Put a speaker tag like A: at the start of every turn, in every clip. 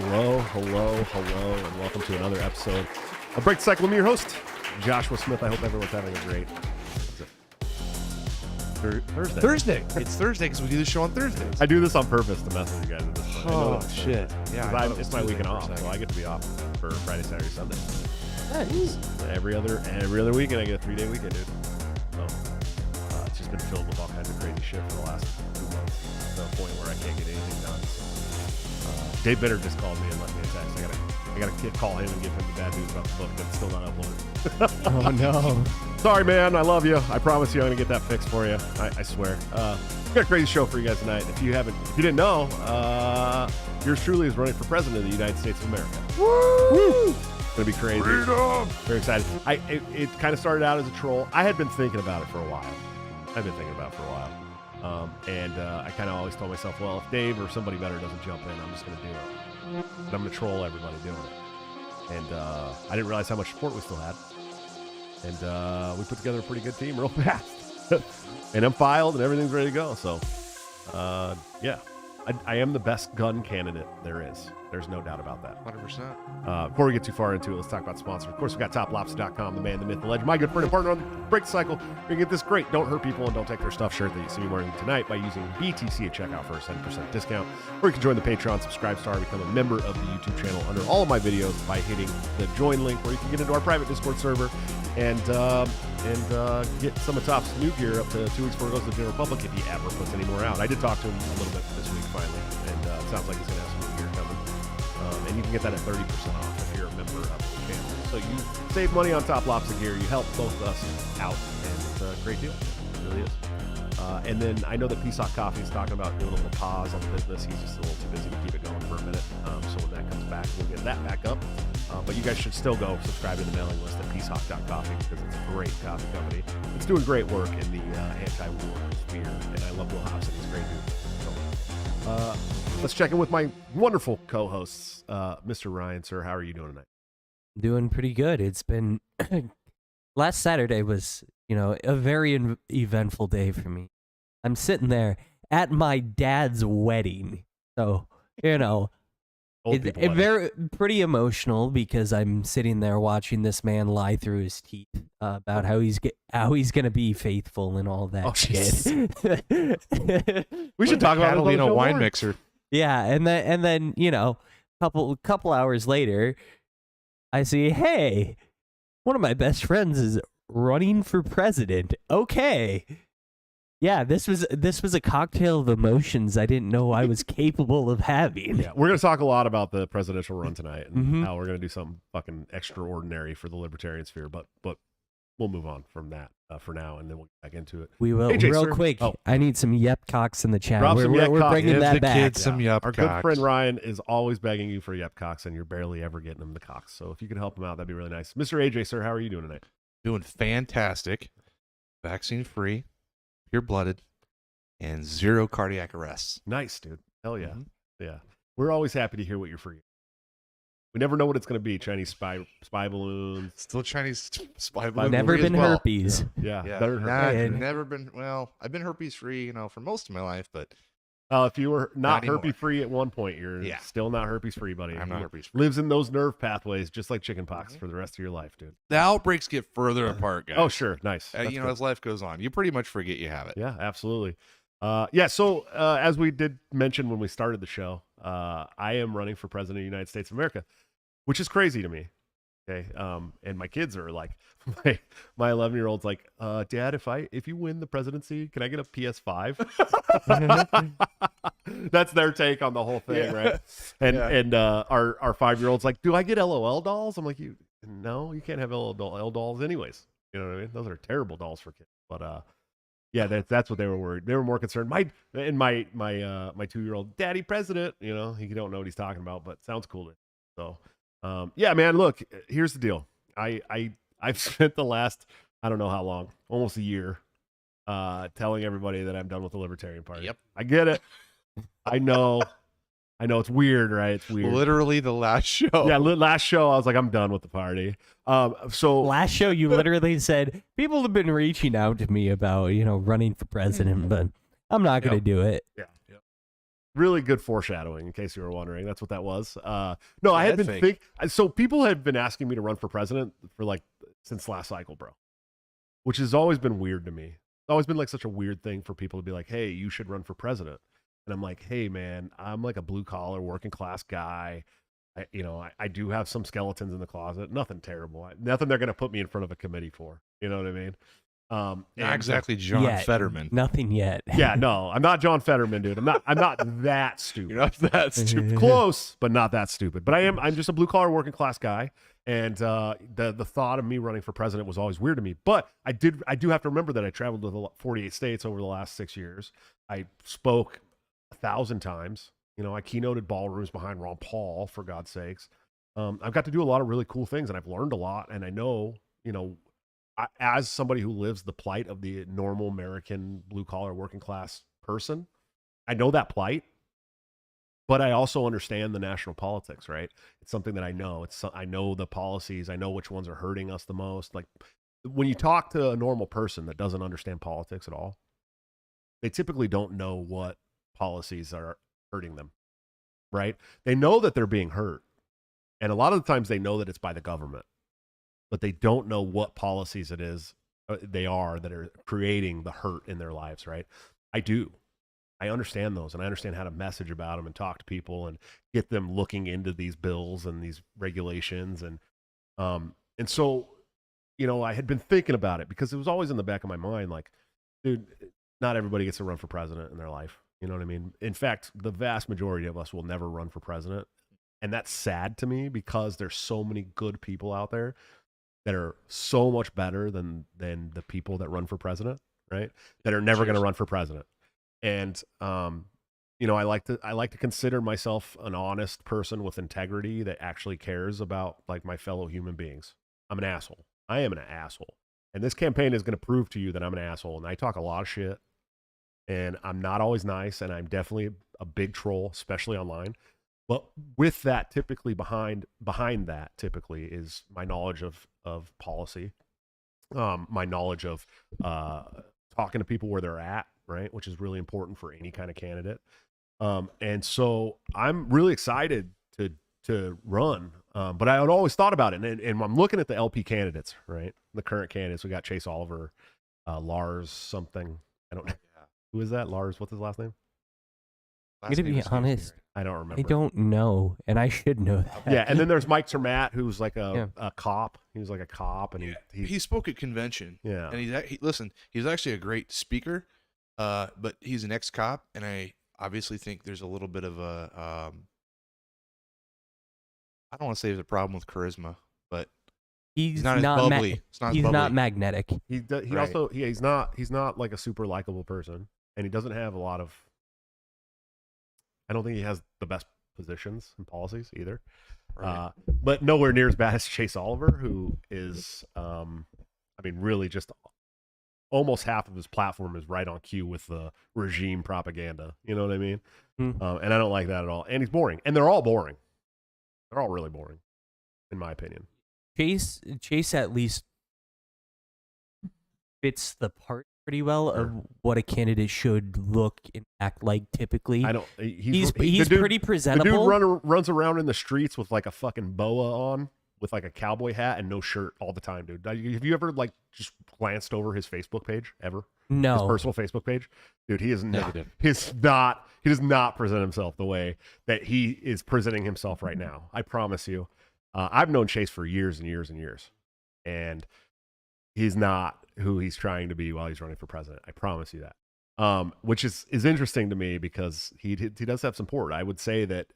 A: Hello, and welcome to another episode of Break the Cycle. I'm your host, Joshua Smith. I hope everyone's having a great Thursday.
B: It's Thursday because we do the show on Thursdays.
A: I do this on purpose to mess with you guys at this point.
B: Oh, shit. Yeah,
A: it's my weekend off, so I get to be off for Friday, Saturday, Sunday.
B: Nice.
A: Every other weekend, I get a 3-day weekend, dude. So it's just been filled with all kinds of crazy shit for the last 2 months, to the point where I can't get anything done. Dave Bitter just called me and left me a text. I gotta call him and give him the bad news about the book that's still not uploaded.
B: Oh no!
A: Sorry, man. I love you. I promise you, I'm gonna get that fixed for you. I swear. We got a crazy show for you guys tonight. If you didn't know, yours truly is running for president of the United States of America.
B: Woo!
A: It's gonna be crazy.
B: Freedom!
A: Very excited. It kind of started out as a troll. I had been thinking about it for a while. And I kind of always told myself, well, if Dave or somebody better doesn't jump in, I'm just going to do it. And I'm going to troll everybody doing it. And I didn't realize how much support we still had. And we put together a pretty good team real fast. And I'm filed and everything's ready to go. So, yeah, I am the best gun candidate there is. There's no doubt about that.
B: 100%.
A: Before we get too far into it, let's talk about sponsors. Of course, we got TopLobster.com, the man, the myth, the legend, my good friend and partner on the Break the Cycle. You can get this great Don't Hurt People and Don't Take Their Stuff shirt that you see me wearing tonight by using BTC at checkout for a 7% discount. Or you can join the Patreon, subscribe star, become a member of the YouTube channel under all of my videos by hitting the join link, where you can get into our private Discord server and get some of Top's new gear up to 2 weeks before it goes to the general public if he ever puts any more out. I did talk to him a little bit this week finally, and it sounds like he's going to have some new gear coming. And you can get that at 30% off if you're a member of the channel. So you save money on Top Lobster gear. You help both of us out, and it's a great deal. It really is. And then I know that Peace Hawk Coffee is talking about doing a little pause on the business. He's just a little too busy to keep it going for a minute. So when that comes back, we'll get that back up. But you guys should still go subscribe to the mailing list at peacehawk.coffee because it's a great coffee company. It's doing great work in the anti-war sphere, and I love Will Hobson. He's a great dude. So, let's check in with my wonderful co-hosts. Mr. Ryan, sir, how are you doing tonight?
C: Doing pretty good. It's been last Saturday was, a very eventful day for me. I'm sitting there at my dad's wedding. So, it's very pretty emotional because I'm sitting there watching this man lie through his teeth about how he's going to be faithful and all that shit.
A: We should talk about
B: Catalina wine mixer.
C: Yeah, and then couple hours later, I see, hey, one of my best friends is running for president. Okay. Yeah, this was a cocktail of emotions I didn't know I was capable of having.
A: Yeah, we're going to talk a lot about the presidential run tonight and how we're going to do something fucking extraordinary for the libertarian sphere, but we'll move on from that for now, and then we'll get back into it.
C: We will.
A: AJ,
C: real
A: sir.
C: quick, I need some yep cocks in the chat.
A: Drop some yep
C: we're
A: cocks.
C: bringing
B: Give
C: that
B: the
C: back.
B: kids some yep
A: Our
B: cocks.
A: good friend Ryan is always begging you for yep cocks, and you're barely ever getting him the cocks. So if you could help him out, that'd be really nice. Mr. AJ, sir, how are you doing tonight?
B: Doing fantastic. Vaccine free, pure blooded, and 0 cardiac arrests.
A: Nice, dude. Hell yeah. Yeah. We're always happy to hear what you're free. We never know what it's going to be. Chinese spy balloons.
B: Still Chinese spy balloon.
C: Never
B: free
C: been
B: as well.
C: herpes.
A: Yeah.
B: Yeah.
A: Better than
B: Nah,
A: herpes.
B: I've never been. Well, I've been herpes free, for most of my life, but
A: If you were not
B: anymore.
A: herpes free at one point, you're still not herpes free, buddy.
B: I'm not herpes free.
A: Lives in those nerve pathways just like chickenpox for the rest of your life, dude.
B: The outbreaks get further apart, guys.
A: Oh, sure. Nice. That's good.
B: As life goes on, you pretty much forget you have it.
A: Yeah, absolutely. So as we did mention when we started the show, I am running for president of the United States of America, which is crazy to me. Okay. And my kids are like, my 11-year-old's like, Dad, if you win the presidency, can I get a PS5? That's their take on the whole thing, right? And our 5-year-old's like, do I get LOL dolls? I'm like, no, you can't have LOL dolls anyways. You know what I mean? Those are terrible dolls for kids. But yeah, that's what they were worried. They were more concerned. My 2-year-old, Daddy President, he don't know what he's talking about, but sounds cool. So, yeah, man, look, here's the deal. I've spent the last, I don't know how long, almost a year, telling everybody that I'm done with the Libertarian Party.
B: Yep.
A: I get it. I know it's weird, right? It's weird.
B: Literally the last show.
A: Yeah, last show I was like, I'm done with the party. So
C: last show you literally said people have been reaching out to me about running for president, but I'm not going to do it.
A: Yeah. Really good foreshadowing, in case you were wondering. That's what that was. No, I had been
B: fake.
A: so people had been asking me to run for president for like since last cycle, bro. Which has always been weird to me. It's always been like such a weird thing for people to be like, "Hey, you should run for president." And I'm like, "Hey, man, I'm like a blue collar, working class guy. I do have some skeletons in the closet. Nothing terrible. Nothing they're gonna put me in front of a committee for. You know what I mean?"
B: Not
A: and
B: exactly John
C: Yet.
B: Fetterman.
C: Nothing yet.
A: Yeah, no, I'm not John Fetterman, dude. I'm not that stupid.
B: You're not that stupid.
A: Close, but not that stupid. But I'm just a blue collar working class guy, and the thought of me running for president was always weird to me. But I do have to remember that I traveled to the 48 states over the last 6 years. I spoke 1,000 times. I keynoted ballrooms behind Ron Paul, for God's sakes. I've got to do a lot of really cool things, and I've learned a lot. And I know, as somebody who lives the plight of the normal American blue collar working class person, I know that plight, but I also understand the national politics, right? It's something that I know. I know the policies. I know which ones are hurting us the most. Like when you talk to a normal person that doesn't understand politics at all, they typically don't know what policies are hurting them, right? They know that they're being hurt. And a lot of the times they know that it's by the government, but they don't know what policies it is that are creating the hurt in their lives, right? I do. I understand those, and I understand how to message about them and talk to people and get them looking into these bills and these regulations. And so, I had been thinking about it because it was always in the back of my mind, like, dude, not everybody gets to run for president in their life. You know what I mean? In fact, the vast majority of us will never run for president. And that's sad to me because there's so many good people out there that are so much better than the people that run for president, right? That are never going to run for president. And I like to consider myself an honest person with integrity that actually cares about like my fellow human beings. I'm an asshole. I am an asshole. And this campaign is going to prove to you that I'm an asshole. And I talk a lot of shit. And I'm not always nice, and I'm definitely a big troll, especially online. But with that, typically behind that, typically is my knowledge of policy, my knowledge of talking to people where they're at, right, which is really important for any kind of candidate. And so I'm really excited to run. But I had always thought about it, and I'm looking at the LP candidates, right, the current candidates. We got Chase Oliver, Lars something. I don't know. Who is that? Lars, what's his last name?
C: I'm going to be honest.
A: I don't remember.
C: I don't know, and I should know that.
A: Yeah, and then there's Mike Termat, who's like a cop. He was like a cop, and
B: he spoke at convention.
A: Yeah,
B: and he's actually a great speaker, but he's an ex-cop, and I obviously think there's a little bit of a I don't want to say there's a problem with charisma, but
C: he's
B: not as bubbly.
C: He's not magnetic.
A: He's not like a super likable person, and he doesn't have a lot of. I don't think he has the best positions and policies either. Right. But nowhere near as bad as Chase Oliver, who is, really just almost half of his platform is right on cue with the regime propaganda. You know what I mean? And I don't like that at all. And he's boring. And they're all boring. They're all really boring, in my opinion.
C: Chase at least fits the part pretty well of what a candidate should look and act like typically. He's pretty presentable.
A: The dude runs around in the streets with like a fucking boa on, with like a cowboy hat and no shirt all the time, dude. Have you ever like just glanced over his Facebook page ever?
C: No.
A: His personal Facebook page? Dude, he is
B: negative.
A: He does not present himself the way that he is presenting himself right now. I promise you. I've known Chase for years and years and years. And he's not who he's trying to be while he's running for president. I promise you that. Which is interesting to me because he does have support. I would say that,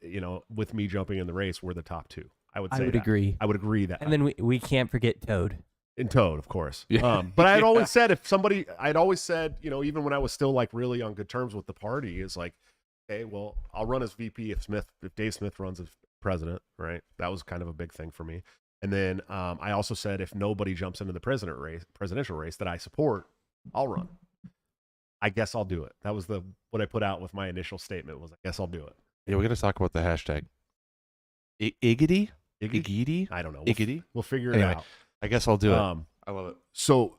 A: with me jumping in the race, we're the top two. I would agree. I would agree that.
C: And then we can't forget Toad.
A: And Toad, of course.
B: Yeah.
A: But I had always said even when I was still like really on good terms with the party, is like, okay, well, I'll run as VP if Dave Smith runs as president, right? That was kind of a big thing for me. And then I also said if nobody jumps into the presidential race that I support, I'll run. I guess I'll do it. That was what I put out with my initial statement was I guess I'll do it.
B: Yeah, we got to talk about the hashtag. Iggity?
A: I don't know.
B: Iggity?
A: We'll figure it out.
B: I guess I'll do it. I love it.
A: So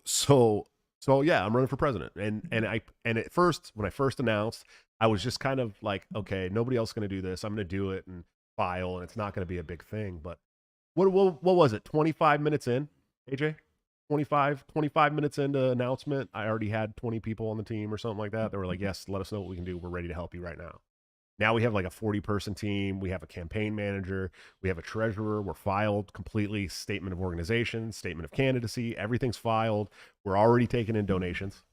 A: So yeah, I'm running for president. And at first, when I first announced, I was just kind of like, okay, nobody else is going to do this. I'm going to do it and file, and it's not going to be a big thing. But what was it? 25 minutes in, AJ? 25 minutes into announcement, I already had 20 people on the team or something like that. They were like, yes, let us know what we can do. We're ready to help you right now. Now we have like a 40-person team. We have a campaign manager. We have a treasurer. We're filed completely. Statement of organization, statement of candidacy. Everything's filed. We're already taking in donations.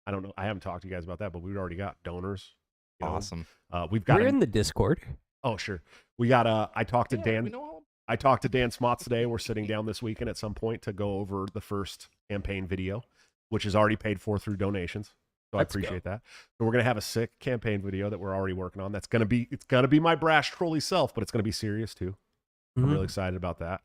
A: I don't know. I haven't talked to you guys about that, but we've already got donors. You know?
B: Awesome.
A: We've got.
C: We're in the Discord.
A: Oh, sure. We got. I talked to Dan.
B: We know all.
A: I talked to Dan Smots today. We're sitting down this weekend at some point to go over the first campaign video, which is already paid for through donations. So
C: Let's
A: I appreciate that. So we're gonna have a sick campaign video that we're already working on. It's gonna be my brash trolly self, but it's gonna be serious too. I'm really excited about that.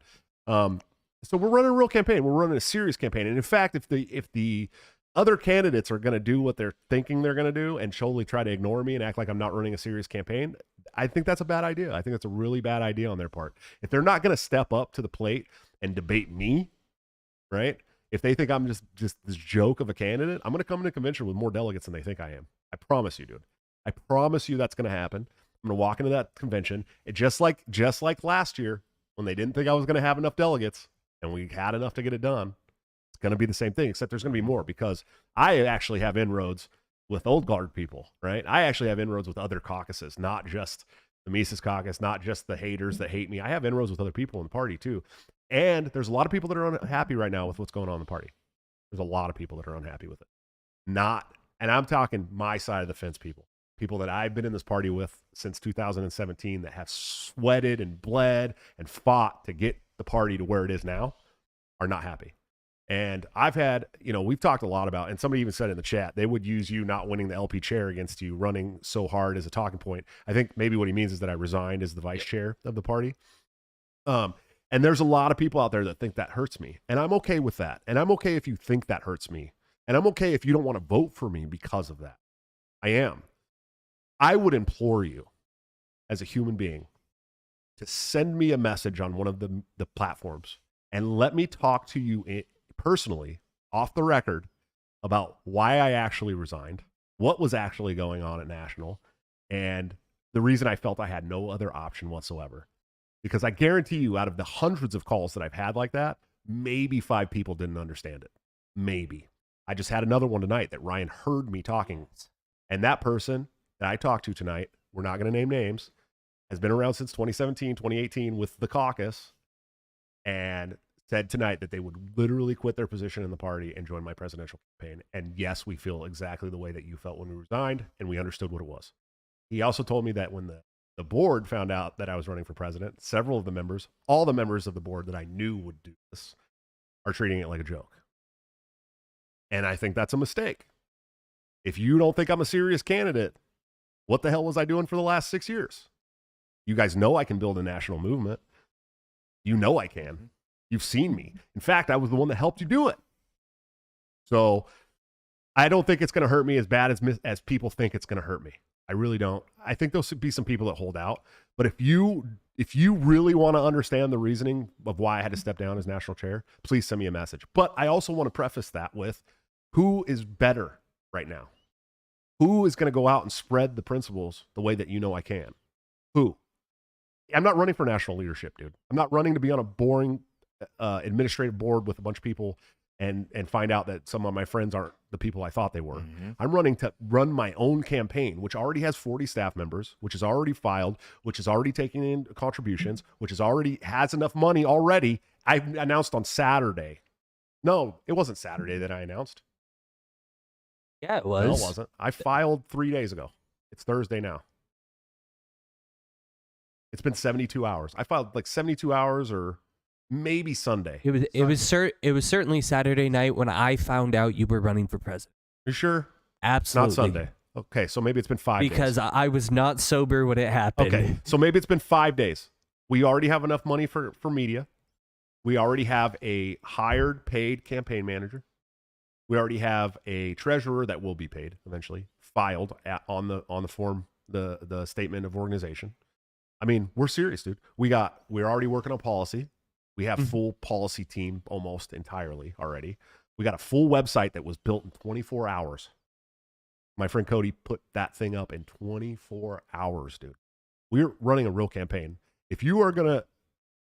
A: So we're running a real campaign. We're running a serious campaign. And in fact, if the other candidates are gonna do what they're thinking they're gonna do and totally try to ignore me and act like I'm not running a serious campaign, I think that's a bad idea. I think that's a really bad idea on their part. If they're not gonna step up to the plate and debate me, right? If they think I'm just this joke of a candidate, I'm going to come into convention with more delegates than they think I am. I promise you, dude. I promise you that's going to happen. I'm going to walk into that convention, and just like last year when they didn't think I was going to have enough delegates and we had enough to get it done, it's going to be the same thing, except there's going to be more because I actually have inroads with old guard people, right? I actually have inroads with other caucuses, not just the Mises caucus, not just the haters that hate me. I have inroads with other people in the party too. And there's a lot of people that are unhappy right now with what's going on in the party. There's a lot of people that are unhappy with it. And I'm talking my side of the fence people that I've been in this party with since 2017 that have sweated and bled and fought to get the party to where it is now are not happy. And I've had, we've talked a lot about, and somebody even said in the chat, they would use you not winning the LP chair against you running so hard as a talking point. I think maybe what he means is that I resigned as the vice chair of the party. And there's a lot of people out there that think that hurts me. And I'm okay with that. And I'm okay if you think that hurts me. And I'm okay if you don't want to vote for me because of that. I am. I would implore you as a human being to send me a message on one of the platforms and let me talk to you personally, off the record, about why I actually resigned, what was actually going on at National, and the reason I felt I had no other option whatsoever. Because I guarantee you, out of the hundreds of calls that I've had like that, maybe 5 people didn't understand it. Maybe. I just had another one tonight that Ryan heard me talking. And that person that I talked to tonight, we're not going to name names, has been around since 2017, 2018 with the caucus, and said tonight that they would literally quit their position in the party and join my presidential campaign. And yes, we feel exactly the way that you felt when we resigned, and we understood what it was. He also told me that when the board found out that I was running for president, several of the members, all the members of the board that I knew would do this, are treating it like a joke. And I think that's a mistake. If you don't think I'm a serious candidate, what the hell was I doing for the last 6 years? You guys know I can build a national movement. You know I can. You've seen me. In fact, I was the one that helped you do it. So I don't think it's going to hurt me as bad as people think it's going to hurt me. I really don't. I think there'll be some people that hold out. But if you really want to understand the reasoning of why I had to step down as national chair, please send me a message. But I also want to preface that with who is better right now? Who is going to go out and spread the principles the way that you know I can? Who? I'm not running for national leadership, dude. I'm not running to be on a boring administrative board with a bunch of people and find out that some of my friends aren't the people I thought they were. Mm-hmm. I'm running to run my own campaign, which already has 40 staff members, which is already filed, which is already taking in contributions, which is already has enough money already. I announced on Saturday. No, it wasn't Saturday that I announced.
C: Yeah, it was.
A: No, it wasn't. I filed 3 days ago. It's Thursday now. It's been 72 hours. I filed like 72 hours or maybe Sunday.
C: It was certainly Saturday night when I found out you were running for president.
A: You sure?
C: Absolutely.
A: Not Sunday. Okay, so maybe it's been 5 days.
C: Because I was not sober when it happened.
A: Okay, so maybe it's been 5 days. We already have enough money for media. We already have a hired, paid campaign manager. We already have a treasurer that will be paid eventually, filed on the form, the statement of organization. I mean, we're serious, dude. We're already working on policy. We have full policy team almost entirely already. We got a full website that was built in 24 hours. My friend Cody put that thing up in 24 hours, dude. We're running a real campaign. If you are going to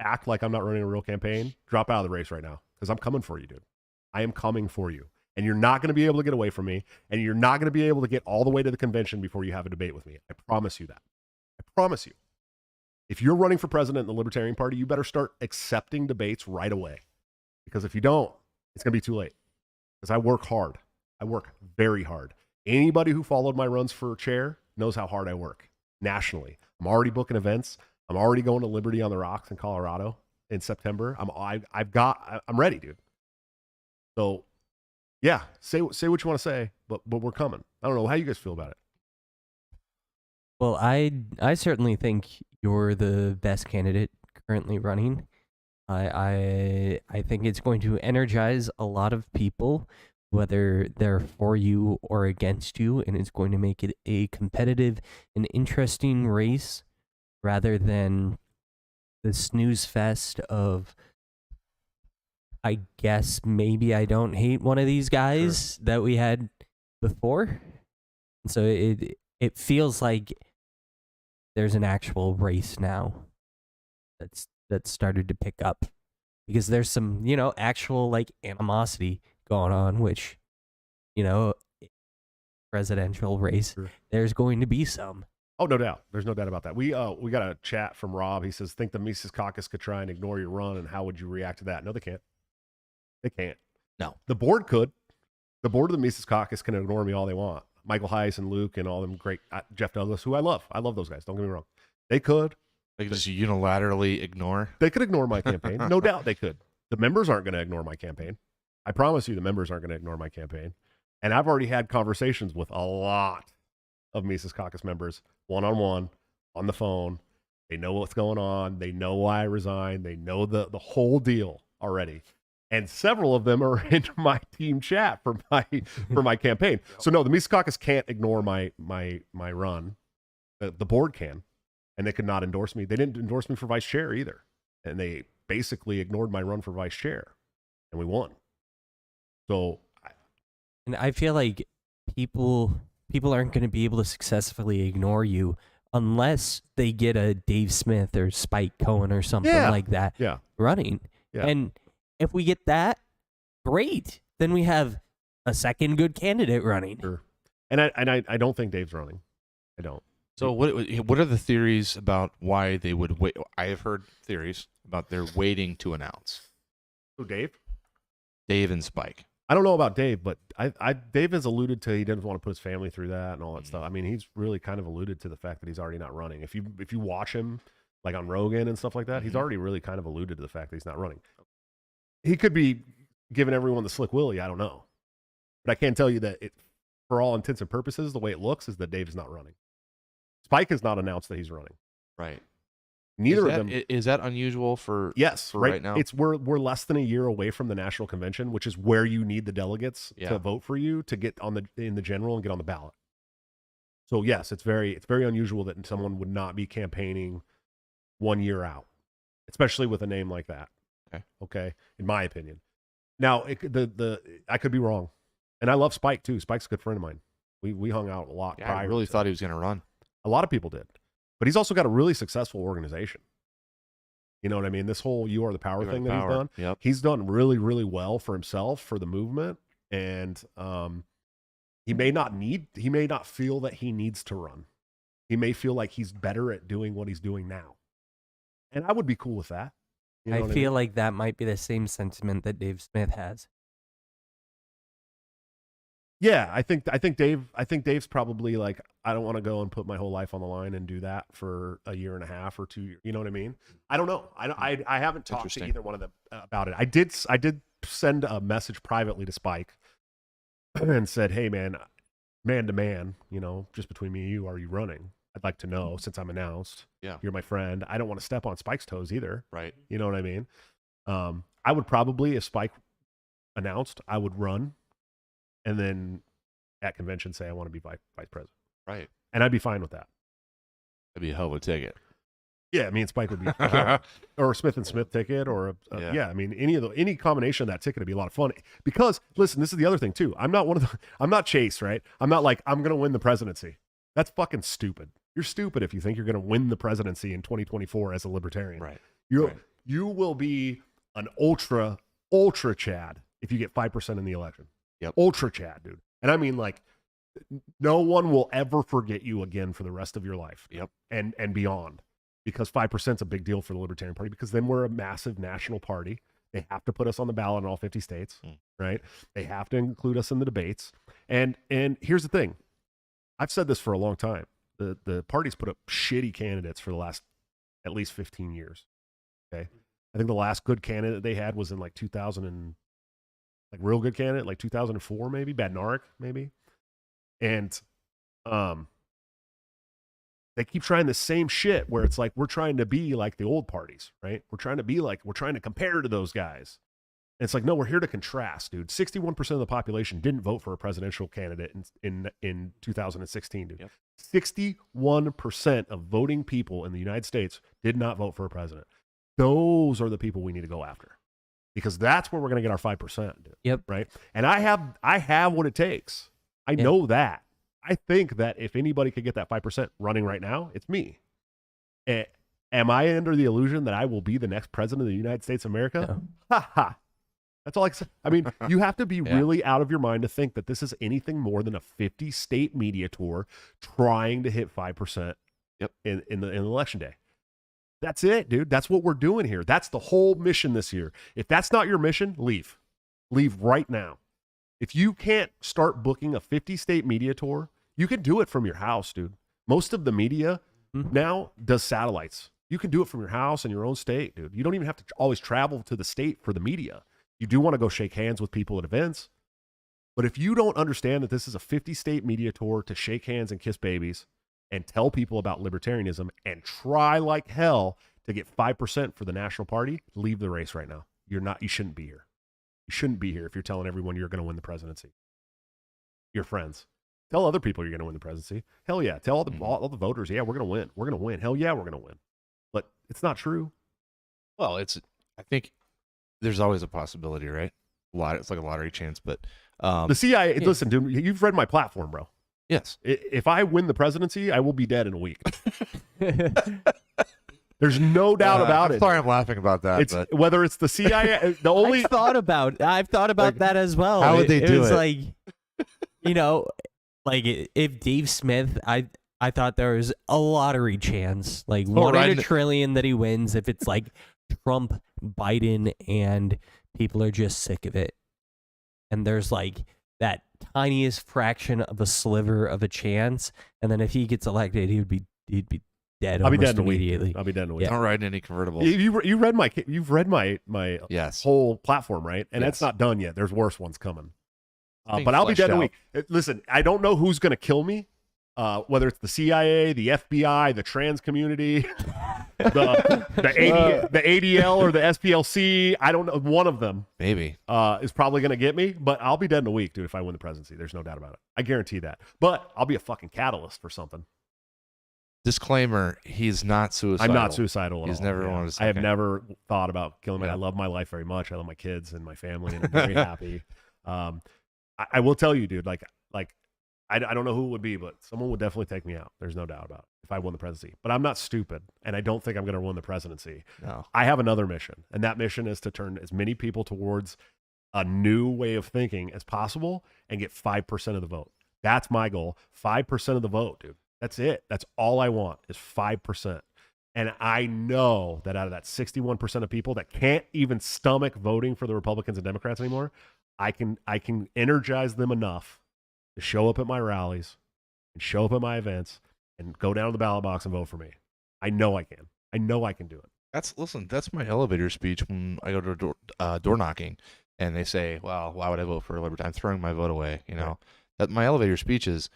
A: act like I'm not running a real campaign, drop out of the race right now because I'm coming for you, dude. I am coming for you. And you're not going to be able to get away from me. And you're not going to be able to get all the way to the convention before you have a debate with me. I promise you that. I promise you. If you're running for president in the Libertarian Party, you better start accepting debates right away. Because if you don't, it's going to be too late. Because I work hard. I work very hard. Anybody who followed my runs for chair knows how hard I work nationally. I'm already booking events. I'm already going to Liberty on the Rocks in Colorado in September. I'm ready, dude. So, yeah, say what you want to say, but we're coming. I don't know how you guys feel about it.
C: Well, I certainly think you're the best candidate currently running. I think it's going to energize a lot of people, whether they're for you or against you, and it's going to make it a competitive and interesting race rather than the snooze fest of, I guess maybe I don't hate one of these guys that we had before. And so it feels like there's an actual race now that's started to pick up, because there's some, actual like animosity going on, which, presidential race, there's going to be some.
A: Oh, no doubt. There's no doubt about that. We got a chat from Rob. He says, think the Mises Caucus could try and ignore your run, and how would you react to that? No, they can't. They can't.
B: No.
A: The board could. The board of the Mises Caucus can ignore me all they want. Michael Heiss and Luke and all them great, Jeff Douglas, who I love. I love those guys. Don't get me wrong. They could.
B: They could just unilaterally ignore.
A: They could ignore my campaign. No doubt they could. The members aren't going to ignore my campaign. I promise you the members aren't going to ignore my campaign. And I've already had conversations with a lot of Mises Caucus members, one-on-one, on the phone. They know what's going on. They know why I resigned. They know the whole deal already. And several of them are in my team chat for my campaign. So no, the Mises Caucus can't ignore my run. The board can, and they could not endorse me. They didn't endorse me for vice chair either, and they basically ignored my run for vice chair, and we won. So,
C: and I feel like people aren't going to be able to successfully ignore you unless they get a Dave Smith or Spike Cohen or something like that running. Yeah. And if we get that, great. Then we have a second good candidate running.
A: Sure. And I don't think Dave's running. I don't.
B: So what are the theories about why they would wait? I have heard theories about they're waiting to announce.
A: Who, Dave?
B: Dave and Spike.
A: I don't know about Dave, but Dave has alluded to he doesn't want to put his family through that and all that stuff. I mean, he's really kind of alluded to the fact that he's already not running. If you watch him like on Rogan and stuff like that, he's already really kind of alluded to the fact that he's not running. He could be giving everyone the slick willy. I don't know. But I can tell you that for all intents and purposes, the way it looks is that Dave is not running. Spike has not announced that he's running.
B: Right.
A: Neither of them.
B: Is that unusual for
A: yes,
B: for
A: right
B: now?
A: We're less than a year away from the national convention, which is where you need the delegates to vote for you to get in the general and get on the ballot. So yes, it's very unusual that someone would not be campaigning 1 year out, especially with a name like that. Okay, in my opinion. Now I could be wrong, and I love Spike too. Spike's a good friend of mine. We hung out a lot.
B: I really thought he was going to run.
A: A lot of people did, but he's also got a really successful organization. You know what I mean? This whole "You Are the Power" thing that he's done.
B: Yep.
A: He's done really, really well for himself, for the movement, and he may not feel that he needs to run. He may feel like he's better at doing what he's doing now, and I would be cool with that. You know
C: I feel like that might be the same sentiment that Dave Smith has.
A: Yeah, I think Dave's probably like, I don't want to go and put my whole life on the line and do that for a year and a half or 2 years. You know what I mean? I don't know. I haven't talked to either one of them about it. I did send a message privately to Spike and said, hey man to man, just between me and you, are you running? I'd like to know, since I'm announced.
B: Yeah.
A: You're my friend. I don't want to step on Spike's toes either.
B: Right.
A: You know what I mean? I would probably, if Spike announced, I would run and then at convention say I want to be vice president.
B: Right.
A: And I'd be fine with that.
B: That'd be a hell of a ticket.
A: Yeah, me and Spike would be, or a Smith and Smith ticket, or yeah. I mean, any combination of that ticket would be a lot of fun. Because listen, this is the other thing too. I'm not Chase, right? I'm not like I'm gonna win the presidency. That's fucking stupid. You're stupid if you think you're gonna win the presidency in 2024 as a libertarian.
B: Right.
A: You will be an ultra Chad if you get 5% in the election.
B: Yep.
A: Ultra Chad, dude. And I mean, like, no one will ever forget you again for the rest of your life.
B: Yep.
A: And beyond. Because 5% is a big deal for the Libertarian Party, because then we're a massive national party. They have to put us on the ballot in all 50 states, right? They have to include us in the debates. And here's the thing. I've said this for a long time. The party's put up shitty candidates for the last at least 15 years. Okay. I think the last good candidate they had was in like 2000 and like real good candidate, like 2004, maybe Badnarik, maybe. And, they keep trying the same shit where it's like, we're trying to be like the old parties, right? We're trying to compare to those guys. And it's like, no, we're here to contrast, dude. 61% of the population didn't vote for a presidential candidate in 2016, dude. Yep. 61% of voting people in the United States did not vote for a president. Those are the people we need to go after, because that's where we're going to get our 5%, dude.
C: Yep.
A: Right. And I have what it takes. I know that. I think that if anybody could get that 5% running right now, it's me. Am I under the illusion that I will be the next president of the United States of America?
C: No.
A: Ha ha. That's all I can say. I mean, you have to be really out of your mind to think that this is anything more than a 50-state media tour trying to hit 5% in election day. That's it, dude. That's what we're doing here. That's the whole mission this year. If that's not your mission, leave. Leave right now. If you can't start booking a 50-state media tour, you can do it from your house, dude. Most of the media now does satellites. You can do it from your house in your own state, dude. You don't even have to always travel to the state for the media. You do want to go shake hands with people at events. But if you don't understand that this is a 50-state media tour to shake hands and kiss babies and tell people about libertarianism and try like hell to get 5% for the national party, leave the race right now. You shouldn't be here. You shouldn't be here if you're telling everyone you're going to win the presidency. Your friends. Tell other people you're going to win the presidency. Hell yeah. Tell all the voters, yeah, we're going to win. We're going to win. Hell yeah, we're going to win. But it's not true.
B: Well, I think there's always a possibility, right? It's like a lottery chance, but
A: the CIA, listen, dude, you've read my platform, bro.
B: Yes.
A: If I win the presidency, I will be dead in a week. There's no doubt about it.
B: Sorry, I'm laughing about that.
A: But whether it's the CIA, the only
C: I've thought about like, that as well.
B: How would they do it?
C: Like, you know, like if Dave Smith, I thought there was a lottery chance, like 1 in a trillion that he wins. If it's like Trump, Biden, and people are just sick of it, and there's like that tiniest fraction of a sliver of a chance, and then if he gets elected, he'd be dead.
A: I'll be dead
C: immediately.
A: I'll be dead in a week.
B: Yeah. Don't ride in any convertibles.
A: You've read my whole platform, right? And that's not done yet. There's worse ones coming. But I'll be dead in a week. Listen, I don't know who's going to kill me. Whether it's the CIA, the FBI, the trans community, the ADL or the SPLC, I don't know. One of them
B: maybe
A: is probably going to get me, but I'll be dead in a week, dude, if I win the presidency. There's no doubt about it. I guarantee that. But I'll be a fucking catalyst for something.
B: Disclaimer, he's not suicidal.
A: I'm not suicidal at all.
B: He's never wanted to.
A: I have never thought about killing me. I love my life very much. I love my kids and my family, and I'm very happy. I will tell you, dude, like I don't know who it would be, but someone would definitely take me out. There's no doubt about it if I won the presidency. But I'm not stupid, and I don't think I'm going to win the presidency.
B: No.
A: I have another mission, and that mission is to turn as many people towards a new way of thinking as possible and get 5% of the vote. That's my goal. 5% of the vote, dude. That's it. That's all I want is 5%. And I know that out of that 61% of people that can't even stomach voting for the Republicans and Democrats anymore, I can energize them enough to show up at my rallies and show up at my events and go down to the ballot box and vote for me. I know I can. I know I can do it.
B: That's my elevator speech when I go to door knocking, and they say, "Well, why would I vote for a Libertarian? I'm throwing my vote away." You know,
A: right.
B: That my elevator speech is,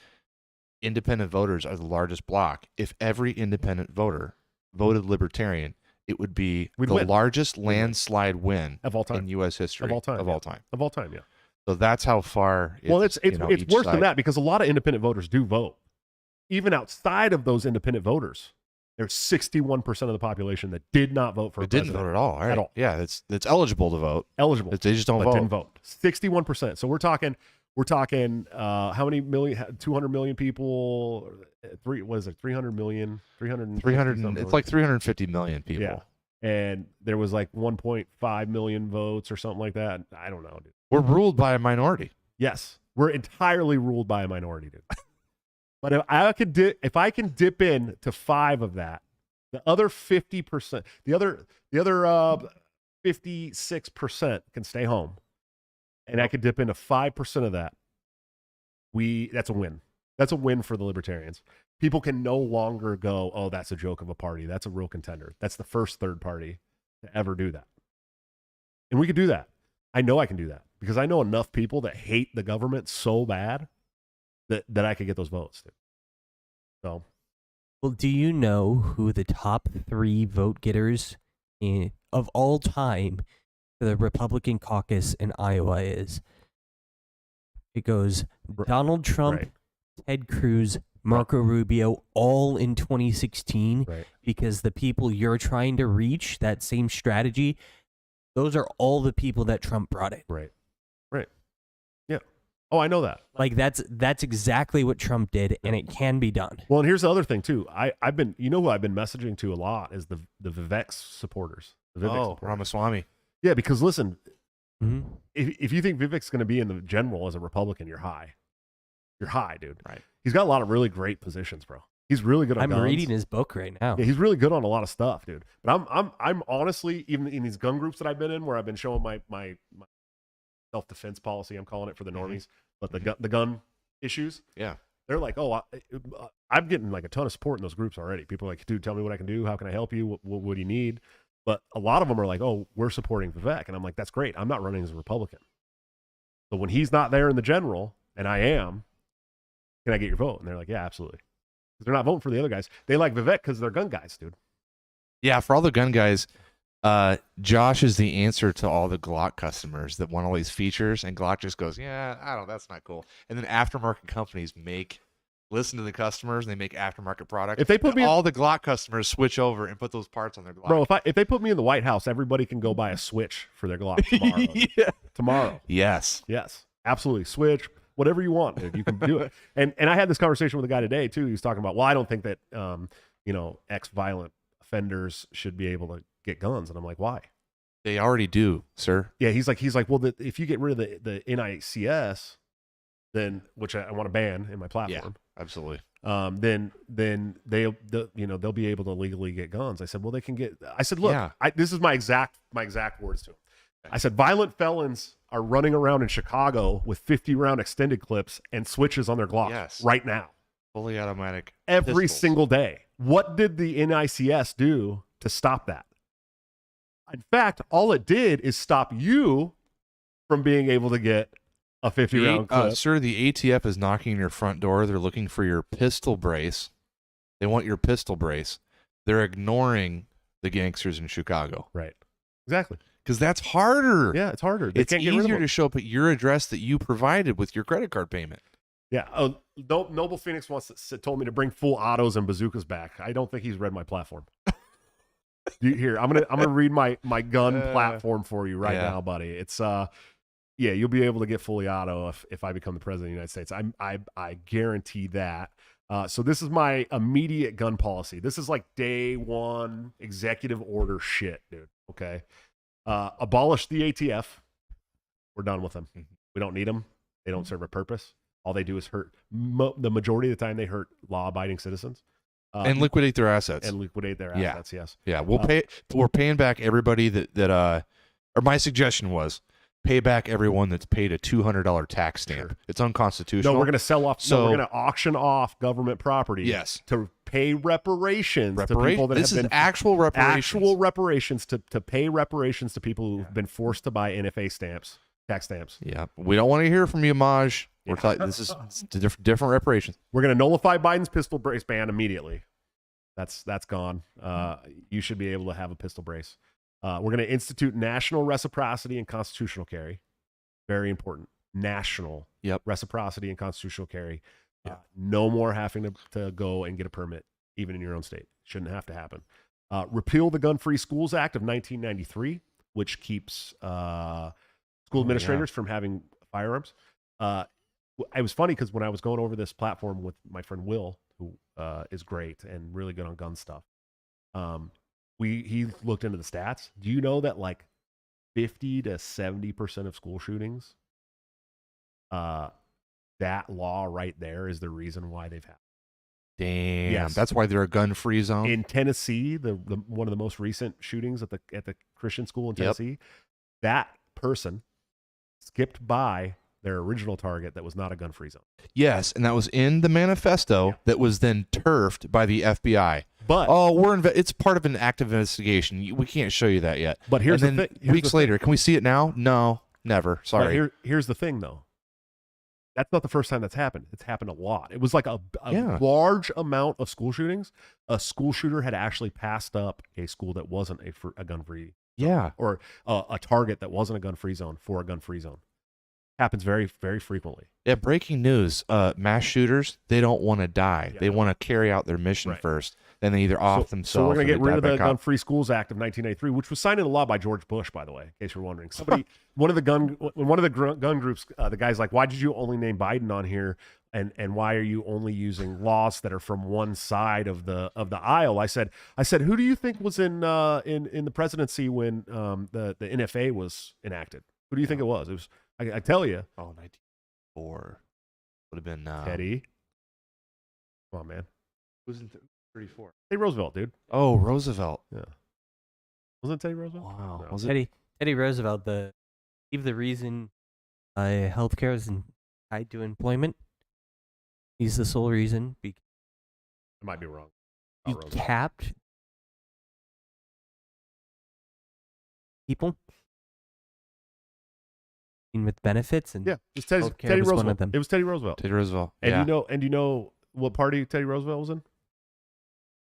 B: independent voters are the largest block. If every independent voter voted Libertarian, it would be the largest landslide win
A: of all time
B: in U.S. history
A: of all time. Of all time, yeah.
B: So that's how far.
A: It's worse than that, because a lot of independent voters do vote, even outside of those independent voters. There's 61% of the population that did not vote for a
B: didn't
A: president.
B: vote at all. Right?
A: At all.
B: Yeah, it's eligible to vote.
A: Eligible.
B: They just don't
A: but
B: vote.
A: Didn't vote. 61%. So we're talking how many million? 200 million people. What is it? 300 million. 300.
B: It's like 350 million people.
A: Yeah. And there was like 1.5 million votes or something like that. I don't know, dude.
B: We're ruled by a minority.
A: Yes, we're entirely ruled by a minority, dude. But if I can dip in to 5 of that, the other 50%, the other 56% can stay home, and I could dip into 5% of that. That's a win. That's a win for the libertarians. People can no longer go, oh, that's a joke of a party. That's a real contender. That's the first third party to ever do that. And we could do that. I know I can do that because I know enough people that hate the government so bad that I could get those votes. Dude. So,
C: well, do you know who the top 3 vote getters of all time for the Republican caucus in Iowa is? It goes Donald Trump,
A: right.
C: Ted Cruz, Marco Rubio, all in 2016,
A: right.
C: because the people you're trying to reach, that same strategy, those are all the people that Trump brought in.
A: Right. Yeah. Oh, I know that.
C: Like that's exactly what Trump did, and it can be done.
A: Well, and here's the other thing too. I've been, who I've been messaging to a lot is the Vivek supporters. The Vivek supporters.
B: Ramaswamy.
A: Yeah, because listen,
C: Mm-hmm.
A: if you think Vivek's going to be in the general as a Republican, you're high. You're high, dude.
B: Right.
A: He's got a lot of really great positions, bro. He's really good on guns.
C: I'm reading his book right now.
A: Yeah, he's really good on a lot of stuff, dude. But I'm honestly, even in these gun groups that I've been in, where I've been showing my self-defense policy, I'm calling it for the normies, but the gun issues.
B: Yeah.
A: They're like, oh, I'm getting like a ton of support in those groups already. People are like, dude, tell me what I can do. How can I help you? What do you need? But a lot of them are like, oh, we're supporting Vivek. And I'm like, that's great. I'm not running as a Republican. So when he's not there in the general, and I am, can I get your vote? And they're like, yeah, absolutely. Because they're not voting for the other guys. They like Vivek because they're gun guys, dude.
B: Yeah, for all the gun guys, Josh is the answer to all the Glock customers that want all these features, and Glock just goes, yeah, I don't, that's not cool. And then aftermarket companies listen to the customers, and they make aftermarket products.
A: If they put me
B: all the Glock customers switch over and put those parts on their Glock.
A: Bro, if they put me in the White House, everybody can go buy a Switch for their Glock tomorrow.
B: Yeah.
A: Tomorrow.
B: Yes.
A: Yes. Absolutely. Switch, whatever you want, dude. You can do it. And I had this conversation with a guy today too. He was talking about, well, I don't think that ex-violent offenders should be able to get guns. And I'm like, why?
B: They already do, sir.
A: Yeah, he's like, well, if you get rid of the NICS, then which I want to ban in my platform.
B: Yeah, absolutely.
A: Then they'll be able to legally get guns. I said, well, they can get. I said, look, this is my exact words to him. I said, violent felons are running around in Chicago with 50-round extended clips and switches on their Glocks right now,
B: fully automatic,
A: every
B: pistols.
A: single day. What did the NICS do to stop that? In fact, all it did is stop you from being able to get a 50-round clip.
B: Sir, the ATF is knocking on your front door. They're looking for your pistol brace. They want your pistol brace. They're ignoring the gangsters in Chicago.
A: Right. Exactly.
B: Because that's harder.
A: Yeah, it's harder.
B: It's easier to show up at your address that you provided with your credit card payment.
A: Yeah. Oh, Noble Phoenix told me to bring full autos and bazookas back. I don't think he's read my platform. Here, I'm gonna read my gun platform for you right now, buddy. It's you'll be able to get fully auto if I become the president of the United States. I guarantee that. So this is my immediate gun policy. This is like day one executive order shit, dude. Okay. Abolish the ATF. We're done with them. We don't need them. They don't serve a purpose. All they do is hurt. The majority of the time, they hurt law-abiding citizens.
B: And liquidate their assets.
A: Yes.
B: Yeah, we're paying back everybody that or my suggestion was pay back everyone that's paid a $200 tax stamp. Sure. It's unconstitutional.
A: No, we're going to sell off. So we're going to auction off government property.
B: Yes.
A: To pay reparations to people that
B: this
A: have
B: is
A: been
B: actual reparations.
A: Actual reparations to pay reparations to people who've been forced to buy NFA stamps, tax stamps.
B: Yeah, we don't want to hear from you, Maj. We're this is different reparations.
A: We're going to nullify Biden's pistol brace ban immediately. That's gone. You should be able to have a pistol brace. We're going to institute national reciprocity and constitutional carry. Very important. National reciprocity and constitutional carry. No more having to go and get a permit even in your own state. Shouldn't have to happen. Repeal the Gun-Free Schools Act of 1993, which keeps school administrators from having firearms. It was funny because when I was going over this platform with my friend Will, who is great and really good on gun stuff, he looked into the stats. Do you know that like 50 to 70% of school shootings, that law right there is the reason why they've happened?
B: Damn,
A: Yes.
B: that's why they're a gun-free zone.
A: In Tennessee, the one of the most recent shootings at the Christian school in Tennessee, that person skipped by their original target that was not a gun-free zone.
B: Yes, and that was in the manifesto that was then turfed by the FBI.
A: But
B: it's part of an active investigation. We can't show you that yet.
A: But here's
B: and
A: the
B: then
A: thing. Here's
B: weeks
A: the
B: later, can we see it now? No, never. Sorry.
A: But here's the thing, though. That's not the first time that's happened. It's happened a lot. It was like a large amount of school shootings. A school shooter had actually passed up a school that wasn't a gun-free.
B: Yeah.
A: Or a target that wasn't a gun-free zone for a gun-free zone. Happens very, very frequently.
B: Yeah, breaking news. Mass shooters, they don't want to die.
A: Yeah.
B: They want to carry out their mission first. Then they either off themselves.
A: So we're going to
B: or
A: get
B: they
A: rid of
B: die
A: the
B: back up.
A: Gun-Free Schools Act of 1983, which was signed into law by George Bush, by the way, in case you're wondering. One of the gun groups, the guy's like, why did you only name Biden on here? And why are you only using laws that are from one side of the aisle? I said, who do you think was in the presidency when the NFA was enacted? Who do you think it was? It was I tell you.
B: Oh, 1934 would have been
A: Teddy. Come on, man.
B: Who's in 34?
A: Teddy Roosevelt, dude.
B: Oh, Roosevelt.
A: Yeah. Wasn't it Teddy Roosevelt?
B: Wow.
A: No.
B: Was it?
C: Teddy Roosevelt, the reason healthcare is tied to employment. He's the sole reason.
A: I might be wrong.
C: He
A: Not Roosevelt.
C: capped people with benefits, and
A: Yeah, it's Teddy
C: healthcare was
A: Roosevelt.
C: one of them.
A: It was Teddy Roosevelt.
B: Teddy Roosevelt.
A: And
B: yeah.
A: you know what party Teddy Roosevelt was in?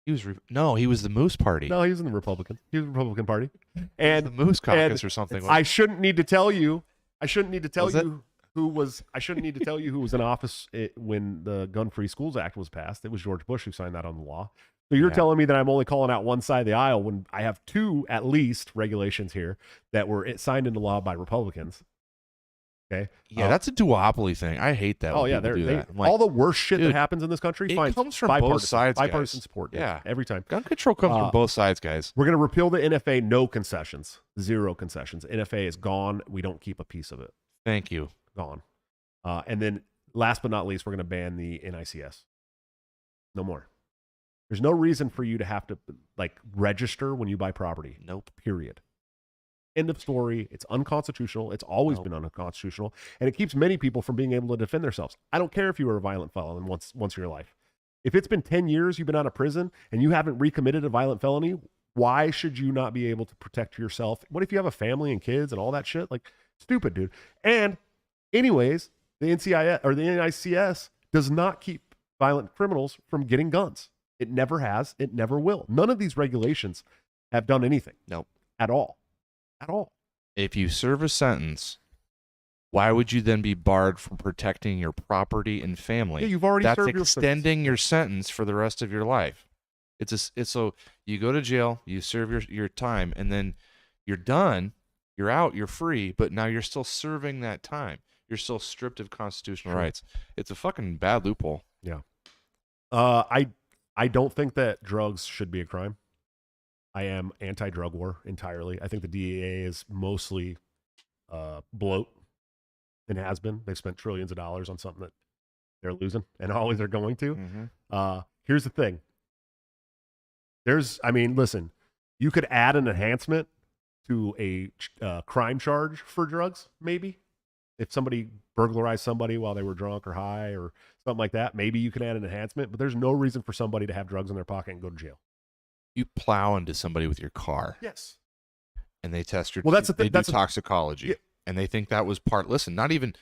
B: He was he was the Moose Party.
A: No, he was in the Republican. He was in the Republican Party.
B: He was
A: And
B: the Moose Caucus or something.
A: I shouldn't need to tell you. I shouldn't need to tell
B: Was it?
A: you who was. I shouldn't need to tell you who was in office when the Gun-Free Schools Act was passed. It was George Bush who signed that on the law. So you're telling me that I'm only calling out one side of the aisle when I have two, at least, regulations here that were signed into law by Republicans. Okay.
B: Yeah, that's a duopoly thing. I hate that.
A: Oh
B: when
A: yeah,
B: people do that. I'm like,
A: all the worst shit that
B: dude,
A: happens in this country.
B: it
A: Fine,
B: comes from both sides, guys.
A: bipartisan support. Dude,
B: Yeah.
A: every time.
B: gun control comes from both sides, guys.
A: We're gonna repeal the NFA. No concessions. Zero concessions. NFA is gone. We don't keep a piece of it.
B: Thank you.
A: Gone. And then last but not least, we're gonna ban the NICS. No more. There's no reason for you to have to register when you buy property.
B: Nope.
A: Period. End of story. It's unconstitutional. It's always been unconstitutional, and it keeps many people from being able to defend themselves. I don't care if you were a violent felon once in your life. If it's been 10 years you've been out of prison and you haven't recommitted a violent felony, why should you not be able to protect yourself? What if you have a family and kids and all that shit? Like, stupid, dude. And anyways, the NCIS or the NICS does not keep violent criminals from getting guns. It never has. It never will. None of these regulations have done anything.
B: Nope.
A: At all. At all.
B: If you serve a sentence, why would you then be barred from protecting your property and family?
A: Yeah, you've already
B: That's
A: served your
B: extending your sentence for the rest of your life. It's so you go to jail, you serve your time, and then you're done. You're out. You're free, but now you're still serving that time. You're still stripped of constitutional rights. It's a fucking bad loophole.
A: Yeah. I don't think that drugs should be a crime. I am anti-drug war entirely. I think the DEA is mostly bloat and has been. They've spent trillions of dollars on something that they're losing and always are going to.
B: Mm-hmm.
A: Here's the thing. Listen, you could add an enhancement to a crime charge for drugs, maybe. If somebody burglarized somebody while they were drunk or high or something like that, maybe you can add an enhancement, but there's no reason for somebody to have drugs in their pocket and go to jail.
B: You plow into somebody with your car.
A: Yes.
B: And they test your.
A: Well, that's the thing.
B: They do toxicology, and they think that was part. Listen, not even.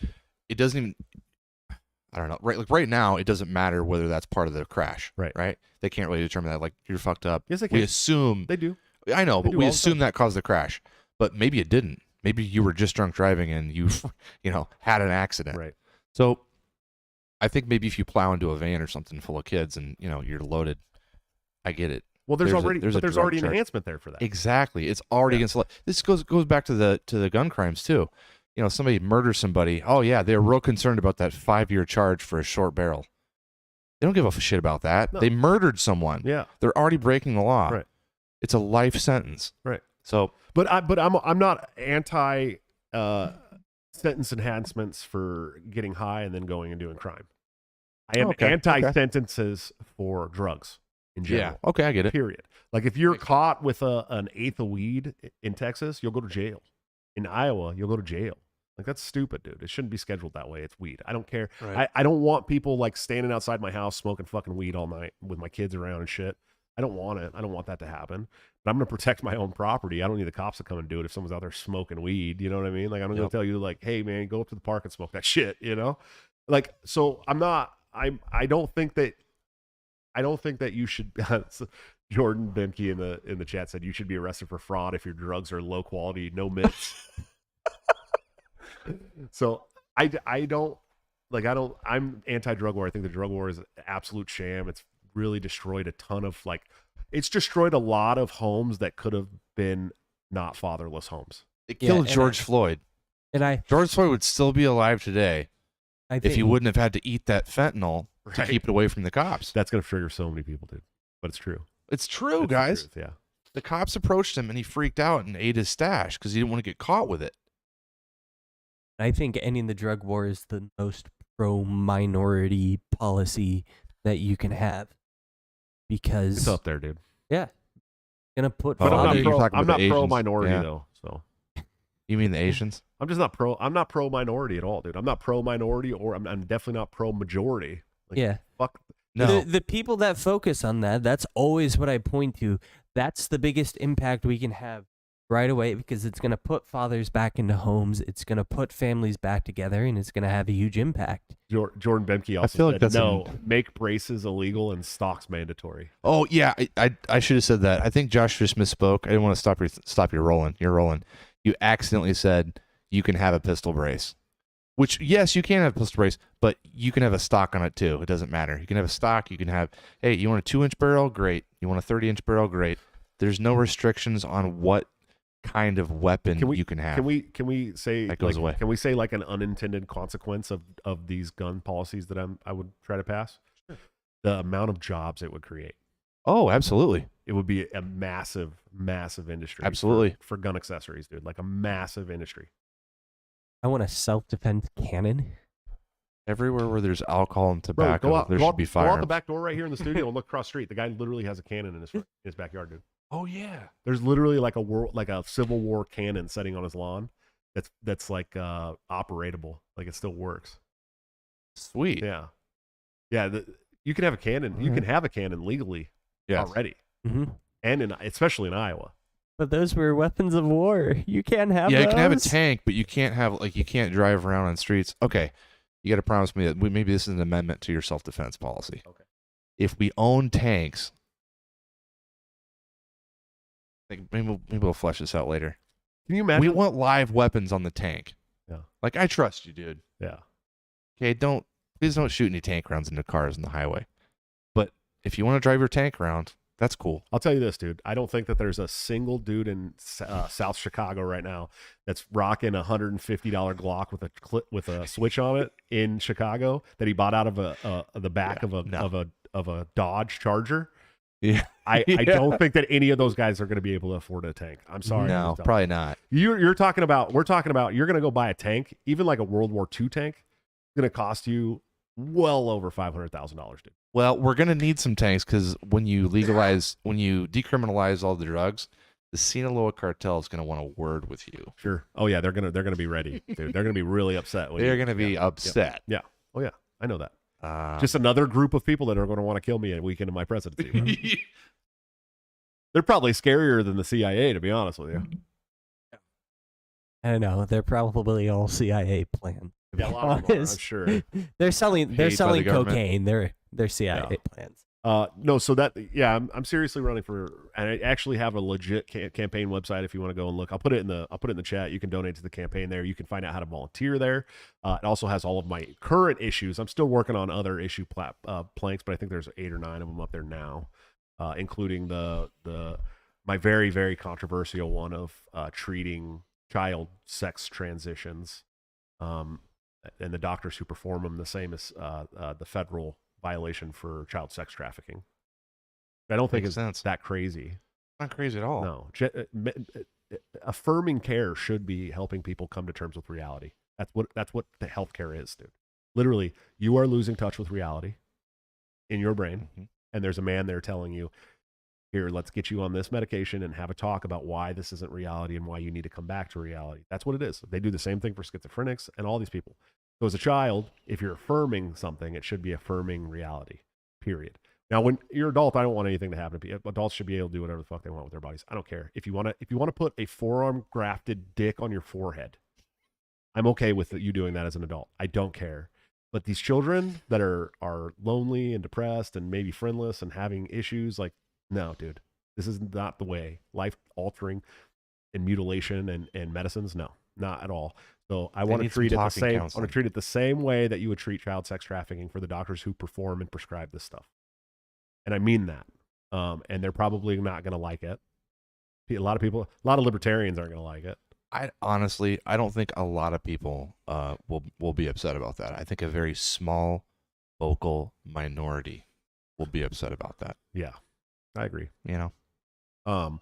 B: It doesn't even. I don't know. Right now, it doesn't matter whether that's part of the crash. Right. They can't really determine that. Like, you're fucked up.
A: Yes, they can.
B: We assume
A: they do.
B: I know,
A: They
B: but
A: do
B: we
A: all the
B: assume
A: time.
B: that caused the crash. But maybe it didn't. Maybe you were just drunk driving and you, had an accident.
A: Right.
B: So, I think maybe if you plow into a van or something full of kids and you're loaded, I get it.
A: Well, there's
B: a
A: already
B: drug
A: an
B: charge.
A: enhancement there for that.
B: Exactly. It's already against the law. This goes back to the gun crimes too. You know, somebody murders somebody. Oh yeah, they're real concerned about that 5-year charge for a short barrel. They don't give a shit about that.
A: No.
B: They murdered someone.
A: Yeah.
B: They're already breaking the law.
A: Right.
B: It's a life sentence.
A: Right.
B: So,
A: But I'm not anti sentence enhancements for getting high and then going and doing crime. I am anti sentences for drugs in general.
B: yeah. Okay, I get it.
A: Period. Like if you're caught with an eighth of weed in Texas, you'll go to jail. In Iowa, you'll go to jail. Like that's stupid, dude. It shouldn't be scheduled that way. It's weed. I don't care.
B: Right.
A: I don't want people like standing outside my house smoking fucking weed all night with my kids around and shit. I don't want it. I don't want that to happen. But I'm going to protect my own property. I don't need the cops to come and do it if someone's out there smoking weed. You know what I mean? Like I'm going to tell you like, hey man, go up to the park and smoke that shit. You know, like so. I'm not. I don't think that you should. Jordan Benke in the chat said you should be arrested for fraud if your drugs are low quality, no myths. So I'm anti-drug war. I think the drug war is an absolute sham. It's really destroyed a ton of it's destroyed a lot of homes that could have been not fatherless homes.
B: It killed George Floyd. George Floyd would still be alive today if he wouldn't have had to eat that fentanyl to keep it away from the cops.
A: That's going to trigger so many people, dude. But it's true.
B: It's true, guys.
A: Yeah.
B: The cops approached him and he freaked out and ate his stash because he didn't want to get caught with it.
C: I think ending the drug war is the most pro-minority policy that you can have because
A: it's up there, dude.
C: Yeah, gonna put.
A: But I'm not
B: Asians.
A: pro-minority though. So
B: you mean the Asians?
A: I'm just not pro. I'm not pro-minority at all, dude. I'm not pro-minority, or I'm definitely not pro-majority. Like,
C: yeah.
A: Fuck.
B: No.
C: The people that focus on that's always what I point to. That's the biggest impact we can have right away because it's going to put fathers back into homes. It's going to put families back together, and it's going to have a huge impact.
A: Jordan Benke also said, make braces illegal and stocks mandatory.
B: Oh, yeah. I should have said that. I think Josh just misspoke. I didn't want to stop you rolling. You're rolling. You accidentally said you can have a pistol brace. Which, yes, you can have a pistol brace, but you can have a stock on it too. It doesn't matter. You can have a stock. You can have, hey, you want a 2-inch barrel? Great. You want a 30-inch barrel? Great. There's no restrictions on what kind of weapon you can have.
A: Can we say
B: that goes away?
A: Can we say like an unintended consequence of these gun policies that I would try to pass? Sure. The amount of jobs it would create.
B: Oh, absolutely.
A: It would be a massive, massive industry.
B: Absolutely.
A: For gun accessories, dude. Like a massive industry.
C: I want a self-defense cannon.
B: Everywhere where there's alcohol and tobacco, there should be firearms.
A: Go out the back door right here in the studio and look across the street. The guy literally has a cannon in his backyard, dude.
B: Oh yeah.
A: There's literally like a Civil War cannon sitting on his lawn. That's like operatable. Like it still works.
B: Sweet.
A: Yeah. Yeah. You can have a cannon. You can have a cannon legally already, and especially in Iowa.
C: But those were weapons of war. You can't have.
B: Yeah,
C: those.
B: you can have a tank, but you can't have you can't drive around on streets. Okay, you got to promise me that maybe this is an amendment to your self-defense policy.
A: Okay.
B: If we own tanks, maybe we'll flesh this out later.
A: Can you imagine?
B: We want live weapons on the tank.
A: Yeah.
B: Like I trust you, dude.
A: Yeah.
B: Okay, please don't shoot any tank rounds into cars on the highway. But if you want to drive your tank around, that's cool.
A: I'll tell you this, dude. I don't think that there's a single dude in South Chicago right now that's rocking a $150 Glock with a switch on it in Chicago that he bought out of the back of a Dodge Charger.
B: Yeah,
A: I don't think that any of those guys are going to be able to afford a tank. I'm sorry.
B: No, probably not.
A: We're talking about you're going to go buy a tank, even like a World War II tank. It's going to cost you well over $500,000, dude.
B: Well, we're going to need some tanks because when you decriminalize all the drugs, the Sinaloa cartel is going to want a word with you.
A: Sure. Oh yeah, they're going to be ready, dude. They're going to be really upset.
B: They're going to be upset.
A: Yeah. Oh yeah, I know that. Just another group of people that are going to want to kill me a week into my presidency. Right? They're probably scarier than the CIA, to be honest with you.
C: I don't know. They're probably all CIA plans.
A: Yeah, a lot of them are, I'm sure.
C: They're selling cocaine. They're CIA plans.
A: No, so I'm seriously running for, and I actually have a legit campaign website if you want to go and look. I'll put it in the chat. You can donate to the campaign there. You can find out how to volunteer there. It also has all of my current issues. I'm still working on other issue planks, but I think there's 8 or 9 of them up there now. including my very, very controversial one of treating child sex transitions, and the doctors who perform them the same as the federal violation for child sex trafficking. I don't think
B: Makes sense.
A: it's that crazy.
B: Not crazy at all.
A: No, affirming care should be helping people come to terms with reality. That's what the healthcare is, dude. Literally, you are losing touch with reality in your brain, and there's a man there telling you, here, let's get you on this medication and have a talk about why this isn't reality and why you need to come back to reality. That's what it is. They do the same thing for schizophrenics and all these people. So as a child, if you're affirming something, it should be affirming reality, period. Now, when you're an adult, I don't want anything to happen to people. Adults should be able to do whatever the fuck they want with their bodies. I don't care. If you want to put a forearm grafted dick on your forehead, I'm okay with you doing that as an adult. I don't care. But these children that are lonely and depressed and maybe friendless and having issues, like, no, dude, this is not the way. Life altering and mutilation and medicines, no, not at all. So I want to treat it the same. I want to treat it the same way that you would treat child sex trafficking for the doctors who perform and prescribe this stuff. And I mean that. And they're probably not going to like it. A lot of libertarians aren't going to like it.
B: I don't think a lot of people will be upset about that. I think a very small, vocal minority will be upset about that.
A: Yeah, I agree.
B: You know,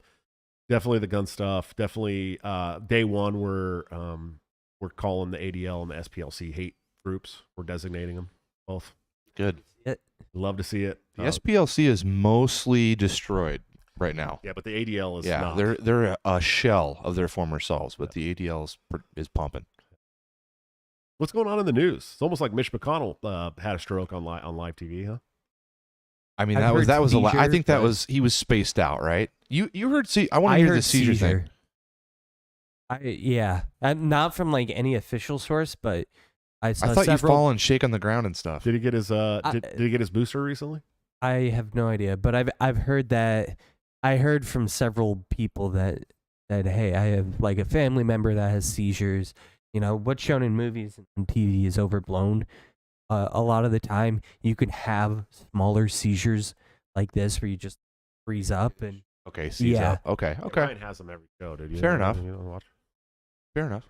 A: definitely the gun stuff. Definitely day one, we're calling the ADL and the SPLC hate groups. We're designating them both.
B: Good.
A: Love to see it.
B: The SPLC is mostly destroyed right now.
A: Yeah, but the ADL is
B: not. They're a shell of their former selves, but the ADL is pumping.
A: What's going on in the news? It's almost like Mitch McConnell had a stroke on live TV, huh?
B: I mean, that was a lot. I think that was he was spaced out, right? You heard? I want to hear the seizure thing.
C: I'm not from like any official source, but I
B: thought you fall and shake on the ground and stuff.
A: Did he get his did he get his booster recently?
C: I have no idea, but I've heard that. I heard from several people that hey, I have like a family member that has seizures. You know, what's shown in movies and TV is overblown. A lot of the time, you can have smaller seizures like this where you just freeze up and
B: seize up. Okay.
A: Ryan has them every show, dude.
B: Fair enough. Fair enough.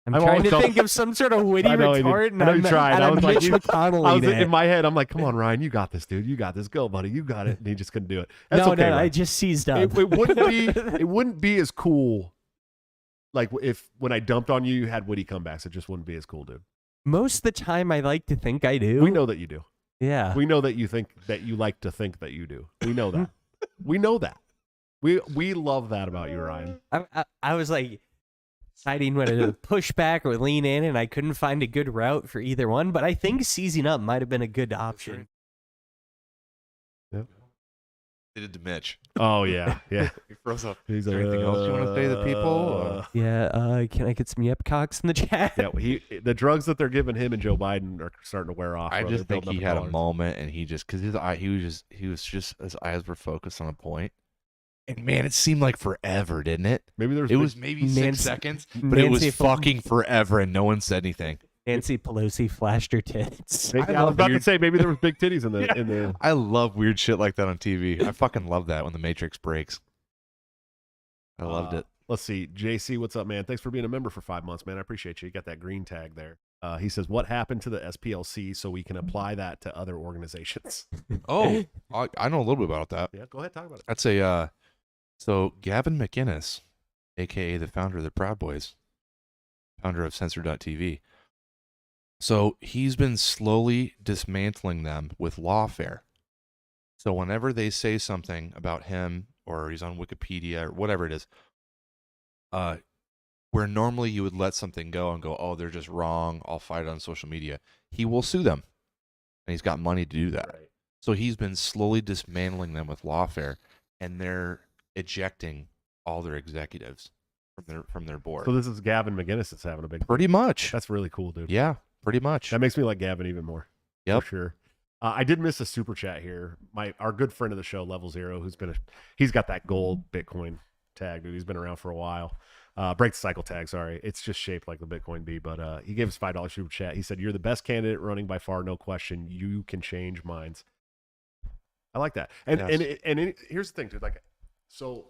C: I'm trying to think of some sort of witty retort.
A: I know you tried. I was like,
C: McConnell
A: in my head, I'm like, come on, Ryan, you got this, dude. You got this. Go, buddy. You got it. And he just couldn't do it. That's okay,
C: I just seized up.
A: It wouldn't be as cool. Like when I dumped on you, you had witty comebacks. It just wouldn't be as cool, dude.
C: Most of the time, I like to think I do.
A: We know that you do.
C: Yeah.
A: We know that you think that you like to think that you do. We know that. We know that. We love that about you, Ryan.
C: I was like deciding whether to push back or lean in, and I couldn't find a good route for either one. But I think seizing up might have been a good option.
A: Yep.
B: They did to Mitch.
A: Oh yeah, yeah.
B: He froze up.
A: He's
B: like, anything else you want to say to the people?
C: Yeah. Can I get some Yepcocks in the chat?
A: Yeah. The drugs that they're giving him and Joe Biden are starting to wear off.
B: I just think he had a moment, and he just because he was just his eyes were focused on a point. And man, it seemed like forever, didn't it?
A: Maybe
B: it was maybe 6 seconds, but it was fucking forever, and no one said anything.
C: Nancy Pelosi flashed her tits.
A: I was about to say maybe there was big titties in the.
B: I love weird shit like that on TV. I fucking love that when the Matrix breaks. I loved it.
A: Let's see, JC, what's up, man? Thanks for being a member for 5 months, man. I appreciate you. You got that green tag there. He says, "What happened to the SPLC so we can apply that to other organizations?"
B: Oh, I know a little bit about that.
A: Yeah, go ahead, talk about it.
B: I'd say so Gavin McInnes, aka the founder of the Proud Boys, founder of Censor.tv. So he's been slowly dismantling them with lawfare. So whenever they say something about him or he's on Wikipedia or whatever it is, where normally you would let something go and go, oh, they're just wrong, I'll fight it on social media, he will sue them. And he's got money to do that. Right. So he's been slowly dismantling them with lawfare, and they're ejecting all their executives from their board.
A: So this is Gavin McInnes that's having a big...
B: Pretty much.
A: That's really cool, dude.
B: Yeah. Pretty much.
A: That makes me like Gavin even more.
B: Yep.
A: For sure. I did miss a super chat here. Our good friend of the show, Level Zero, he's got that gold Bitcoin tag, dude. He's been around for a while. Break the cycle tag, sorry. It's just shaped like the Bitcoin B, but he gave us $5 super chat. He said, "You're the best candidate running by far, no question. You can change minds." I like that. And
B: Yes.
A: here's the thing, dude. Like, so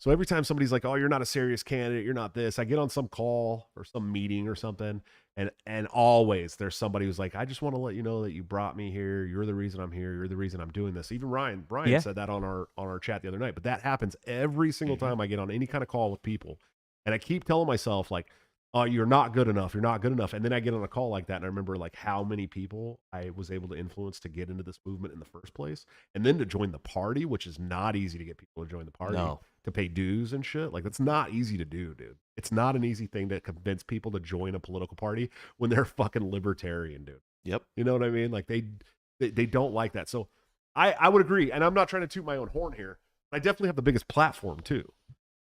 A: every time somebody's like, "Oh, you're not a serious candidate. You're not this," I get on some call or some meeting or something, and always there's somebody who's like, "I just want to let you know that you brought me here. You're the reason I'm here. You're the reason I'm doing this." Even Brian
C: Yeah.
A: said that on our chat the other night. But that happens every single time I get on any kind of call with people, and I keep telling myself like, "Oh, you're not good enough. You're not good enough." And then I get on a call like that, and I remember like how many people I was able to influence to get into this movement in the first place, and then to join the party, which is not easy to get people to join the party,
B: No.
A: to pay dues and shit. Like that's not easy to do, dude. It's not an easy thing to convince people to join a political party when they're fucking libertarian, dude.
B: Yep.
A: You know what I mean? Like they don't like that. So I would agree, and I'm not trying to toot my own horn here. I definitely have the biggest platform too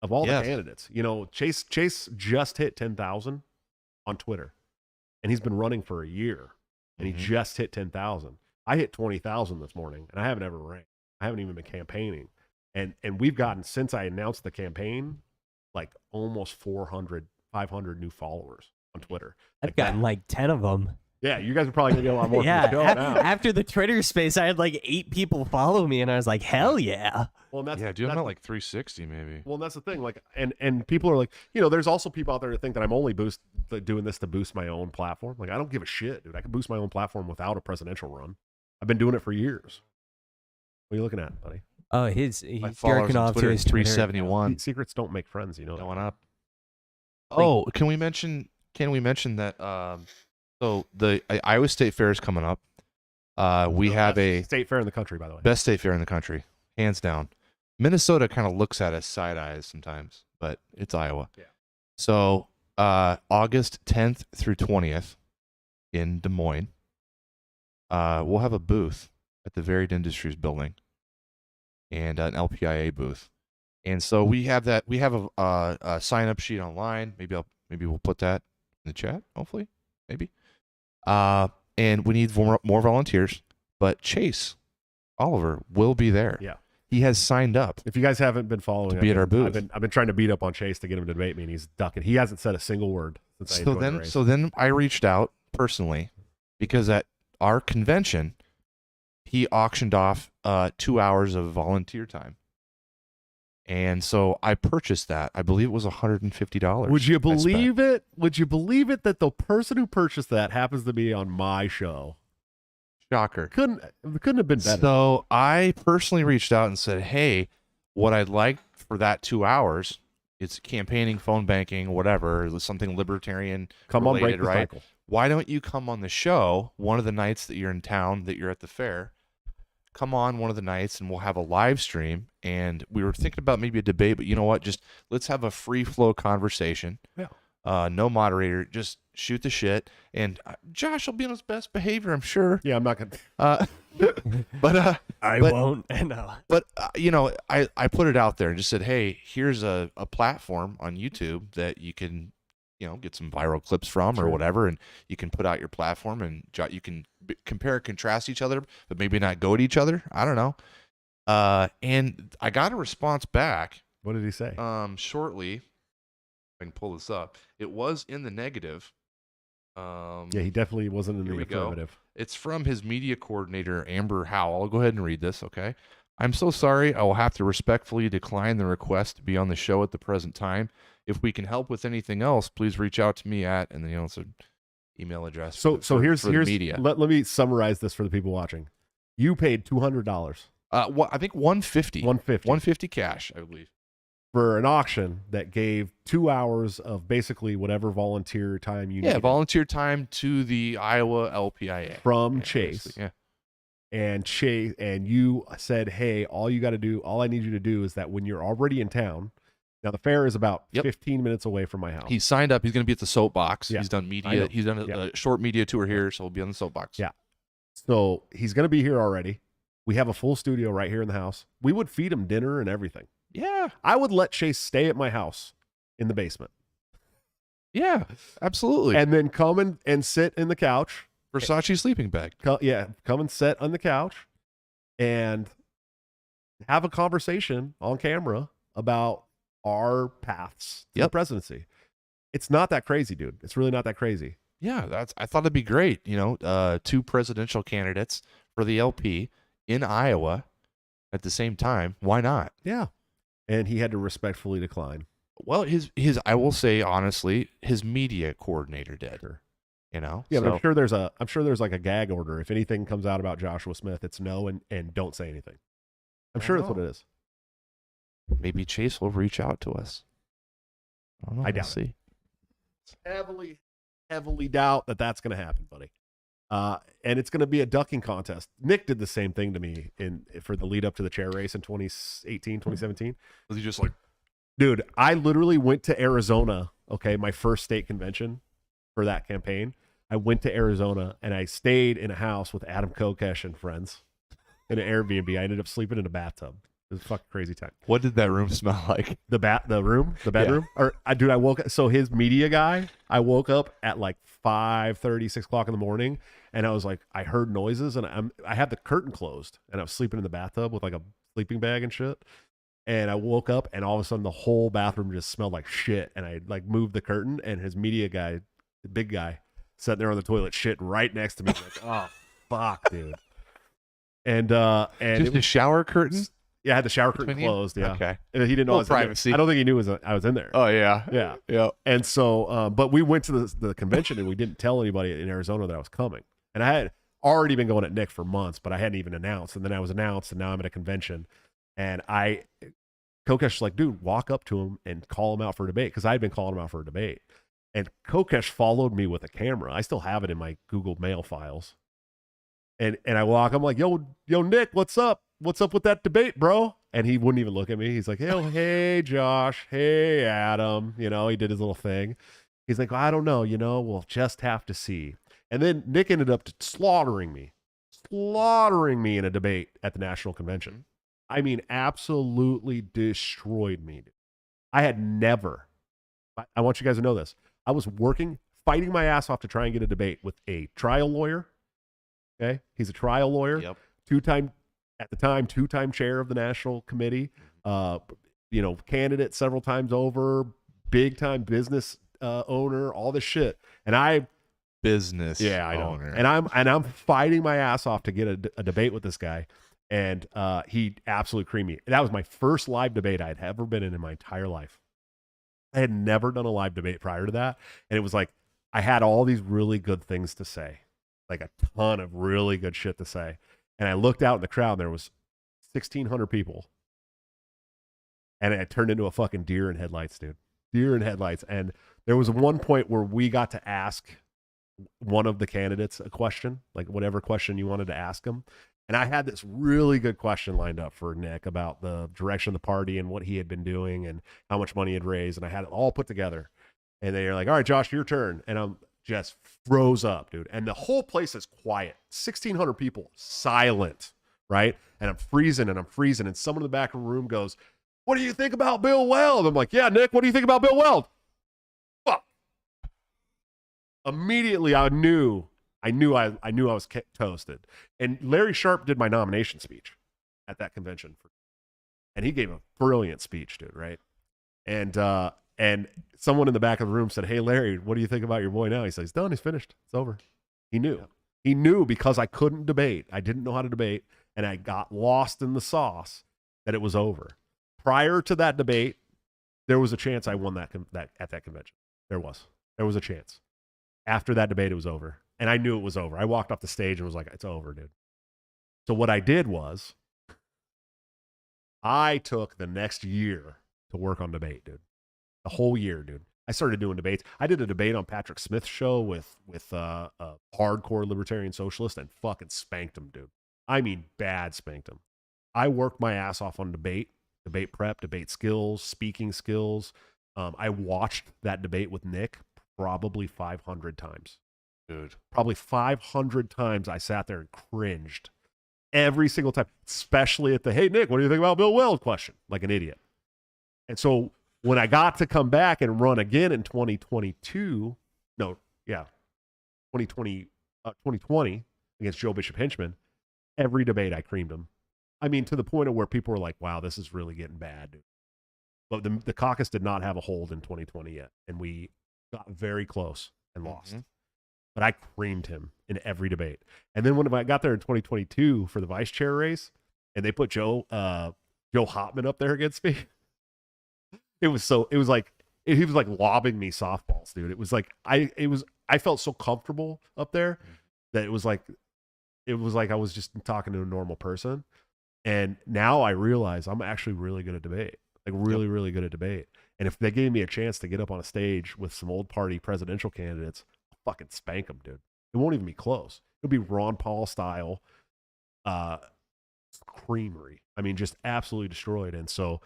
A: of all
B: Yes.
A: the candidates. You know, Chase just hit 10,000 on Twitter, and he's been running for a year, and he just hit 10,000. I hit 20,000 this morning, and I haven't ever ran. I haven't even been campaigning, and we've gotten, since I announced the campaign, like almost 400, 500 new followers on Twitter.
C: I've gotten like 10 of them.
A: Yeah, you guys are probably gonna get a lot more.
C: Yeah,
A: from the show now.
C: after the Twitter space, I had like 8 people follow me, and I was like, hell yeah.
A: Well, and that's,
B: Yeah, dude, I'm
A: that's
B: at like 360 maybe.
A: Well, and that's the thing. Like, and people are like, you know, there's also people out there that think that I'm only doing this to boost my own platform. Like, I don't give a shit, dude. I can boost my own platform without a presidential run. I've been doing it for years. What are you looking at, buddy?
C: Oh, he's
B: My followers
C: jerking
B: on
C: off to
B: Twitter
C: his
B: is
C: Twitter.
B: 371.
A: Secrets don't make friends, you know.
B: Going up. Oh, can we mention that so the Iowa State Fair is coming up. We have a
A: state fair in the country, by the way.
B: best state fair in the country, hands down. Minnesota kind of looks at us side eyes sometimes, but it's Iowa.
A: Yeah.
B: So August 10th through 20th in Des Moines, we'll have a booth at the Varied Industries building and an LPIA booth. And so we have that. We have a sign up sheet online. Maybe we'll put that in the chat. Hopefully, maybe. And we need more volunteers. But Chase Oliver will be there.
A: Yeah.
B: He has signed up.
A: If you guys haven't been following,
B: To be at our booth.
A: I've been trying to beat up on Chase to get him to debate me, and he's ducking. He hasn't said a single word since I joined the race.
B: So then I reached out personally because at our convention, he auctioned off 2 hours of volunteer time. And so I purchased that. I believe it was $150.
A: Would you believe it? Would you believe it that the person who purchased that happens to be on my show?
B: Shocker.
A: Couldn't have been better.
B: So I personally reached out and said, hey, what I'd like for that 2 hours, it's campaigning, phone banking, whatever, something libertarian
A: Come on,
B: related,
A: break the
B: right?
A: cycle.
B: Why don't you come on the show one of the nights that you're in town, that you're at the fair? Come on one of the nights and we'll have a live stream. And we were thinking about maybe a debate, but you know what? Just let's have a free flow conversation.
A: Yeah.
B: No moderator, just shoot the shit. And Josh will be on his best behavior, I'm sure.
A: Yeah, I'm not gonna.
B: But
C: I won't. No.
B: But you know, I put it out there and just said, hey, here's a platform on YouTube that you can, you know, get some viral clips from or whatever, and you can put out your platform and you can compare and contrast each other, but maybe not go at each other. I don't know. And I got a response back.
A: What did he say?
B: Shortly. If I can pull this up. It was in the negative.
A: Yeah, he definitely wasn't in
B: here
A: the
B: we go.
A: affirmative.
B: It's from his media coordinator, Amber Howell. I'll go ahead and read this, okay? I'm so sorry. I will have to respectfully decline the request to be on the show at the present time. If we can help with anything else, please reach out to me at, and then, you know, it's an email address.
A: So here's
B: the media.
A: Let me summarize this for the people watching. You paid $200.
B: I think 150.
A: 150.
B: 150 cash, I believe.
A: For an auction that gave 2 hours of basically whatever volunteer time you
B: Yeah,
A: needed
B: volunteer time to the Iowa LPIA.
A: from Chase.
B: Yeah.
A: And Chase, and you said, hey, all I need you to do is that when you're already in town, now the fair is about 15 minutes away from my house.
B: He signed up. He's going to be at the Soapbox.
A: Yeah,
B: He's done media. He's done a short media tour here, so he'll be on the Soapbox.
A: Yeah. So he's going to be here already. We have a full studio right here in the house. We would feed him dinner and everything.
B: Yeah.
A: I would let Chase stay at my house in the basement.
B: Yeah, absolutely.
A: And then come and sit in the couch.
B: Versace sleeping bag.
A: Come and sit on the couch and have a conversation on camera about our paths to the presidency. It's not that crazy, dude. It's really not that crazy.
B: Yeah, I thought it'd be great. You know, 2 presidential candidates for the LP in Iowa At the same time, why not?
A: Yeah. And he had to respectfully decline.
B: Well, his I will say honestly, his media coordinator did.
A: Sure.
B: You know?
A: Yeah,
B: So,
A: but I'm sure there's like a gag order. If anything comes out about Joshua Smith, it's no and don't say anything. I'm sure that's what it is.
B: maybe Chase will reach out to us. I don't know.
A: I doubt
B: we'll see.
A: Heavily doubt that that's going to happen, buddy. And it's going to be a ducking contest. Nick did the same thing to me for the lead up to the chair race in 2018, 2017.
B: Was he just like,
A: Dude, I literally went to Arizona, okay, my first state convention for that campaign. I went to Arizona and I stayed in a house with Adam Kokesh and friends in an Airbnb. I ended up sleeping in a bathtub. It was a fucking crazy time.
B: what did that room smell like?
A: The bedroom? Or dude, I woke up, so his media guy, I woke up at like 5:30, 6 o'clock in the morning, and I was like, I heard noises, and I had the curtain closed, and I was sleeping in the bathtub with like a sleeping bag and shit. And I woke up, and all of a sudden the whole bathroom just smelled like shit. And I like moved the curtain, and his media guy, the big guy, sitting there on the toilet shit right next to me. Like, oh fuck, dude. And
B: Just a shower curtain?
A: yeah, I had the shower curtain
B: Between you?
A: closed. Yeah.
B: Okay.
A: And he didn't know I was
B: privacy.
A: in there. I don't think he knew I was in there.
B: Oh yeah.
A: Yeah.
B: Yeah.
A: And so, but we went to the convention and we didn't tell anybody in Arizona that I was coming. And I had already been going at Nick for months, but I hadn't even announced. And then I was announced, and now I'm at a convention. And Kokesh was like, dude, walk up to him and call him out for a debate, because I had been calling him out for a debate. And Kokesh followed me with a camera. I still have it in my Google Mail files. And I walk, I'm like, yo, Nick, what's up? What's up with that debate, bro? And he wouldn't even look at me. He's like, hey, Josh. Hey, Adam. You know, he did his little thing. He's like, I don't know. You know, we'll just have to see. And then Nick ended up slaughtering me in a debate at the national convention. I mean, absolutely destroyed me. I had never, I want you guys to know this. I was fighting my ass off to try and get a debate with a trial lawyer. Okay. He's a trial lawyer.
B: Yep.
A: Two-time chair of the national committee, candidate several times over, big time business owner, all this shit. And I know. And I'm fighting my ass off to get a debate with this guy. And he absolutely creamed me. That was my first live debate I had ever been in my entire life. I had never done a live debate prior to that. And it was like, I had all these really good things to say, like a ton of really good shit to say. And I looked out in the crowd, and there was 1,600 people. And it turned into a fucking deer in headlights, dude. Deer in headlights. And there was one point where we got to ask one of the candidates a question, like whatever question you wanted to ask them. And I had this really good question lined up for Nick about the direction of the party and what he had been doing and how much money he had raised. And I had it all put together. And they were like, all right, Josh, your turn. And I'm just froze up, dude. And the whole place is quiet. 1,600 people, silent, right? And I'm freezing. And someone in the back of the room goes, what do you think about Bill Weld? I'm like, yeah, Nick, what do you think about Bill Weld? Fuck. Immediately, I knew I was toasted. And Larry Sharp did my nomination speech at that convention. And he gave a brilliant speech, dude, right? And someone in the back of the room said, hey, Larry, what do you think about your boy now? He said, he's done. He's finished. It's over. He knew. Yeah. He knew, because I couldn't debate. I didn't know how to debate. And I got lost in the sauce that it was over. Prior to that debate, there was a chance I won that at that convention. There was a chance. After that debate, it was over. And I knew it was over. I walked off the stage and was like, it's over, dude. So what I did was I took the next year to work on debate, dude. The whole year, dude. I started doing debates. I did a debate on Patrick Smith's show with a hardcore libertarian socialist and fucking spanked him, dude. I mean, bad spanked him. I worked my ass off on debate prep, debate skills, speaking skills. I watched that debate with Nick probably 500 times. Dude, probably 500 times I sat there and cringed every single time, especially at the, hey, Nick, what do you think about Bill Weld question? Like an idiot. And so when I got to come back and run again in 2020 against Joe Bishop Henchman, every debate I creamed him. I mean, to the point of where people were like, wow, this is really getting bad, dude. But the caucus did not have a hold in 2020 yet. And we got very close and lost. Mm-hmm. But I creamed him in every debate. And then when I got there in 2022 for the vice chair race, and they put Joe Hotman up there against me. He was like lobbing me softballs, dude. It was like I felt so comfortable up there that it was like I was just talking to a normal person. And now I realize I'm actually really good at debate, like really good at debate. And if they gave me a chance to get up on a stage with some old party presidential candidates, I'll fucking spank them, dude. It won't even be close. It'll be Ron Paul style, creamery. I mean, just absolutely destroyed. And so,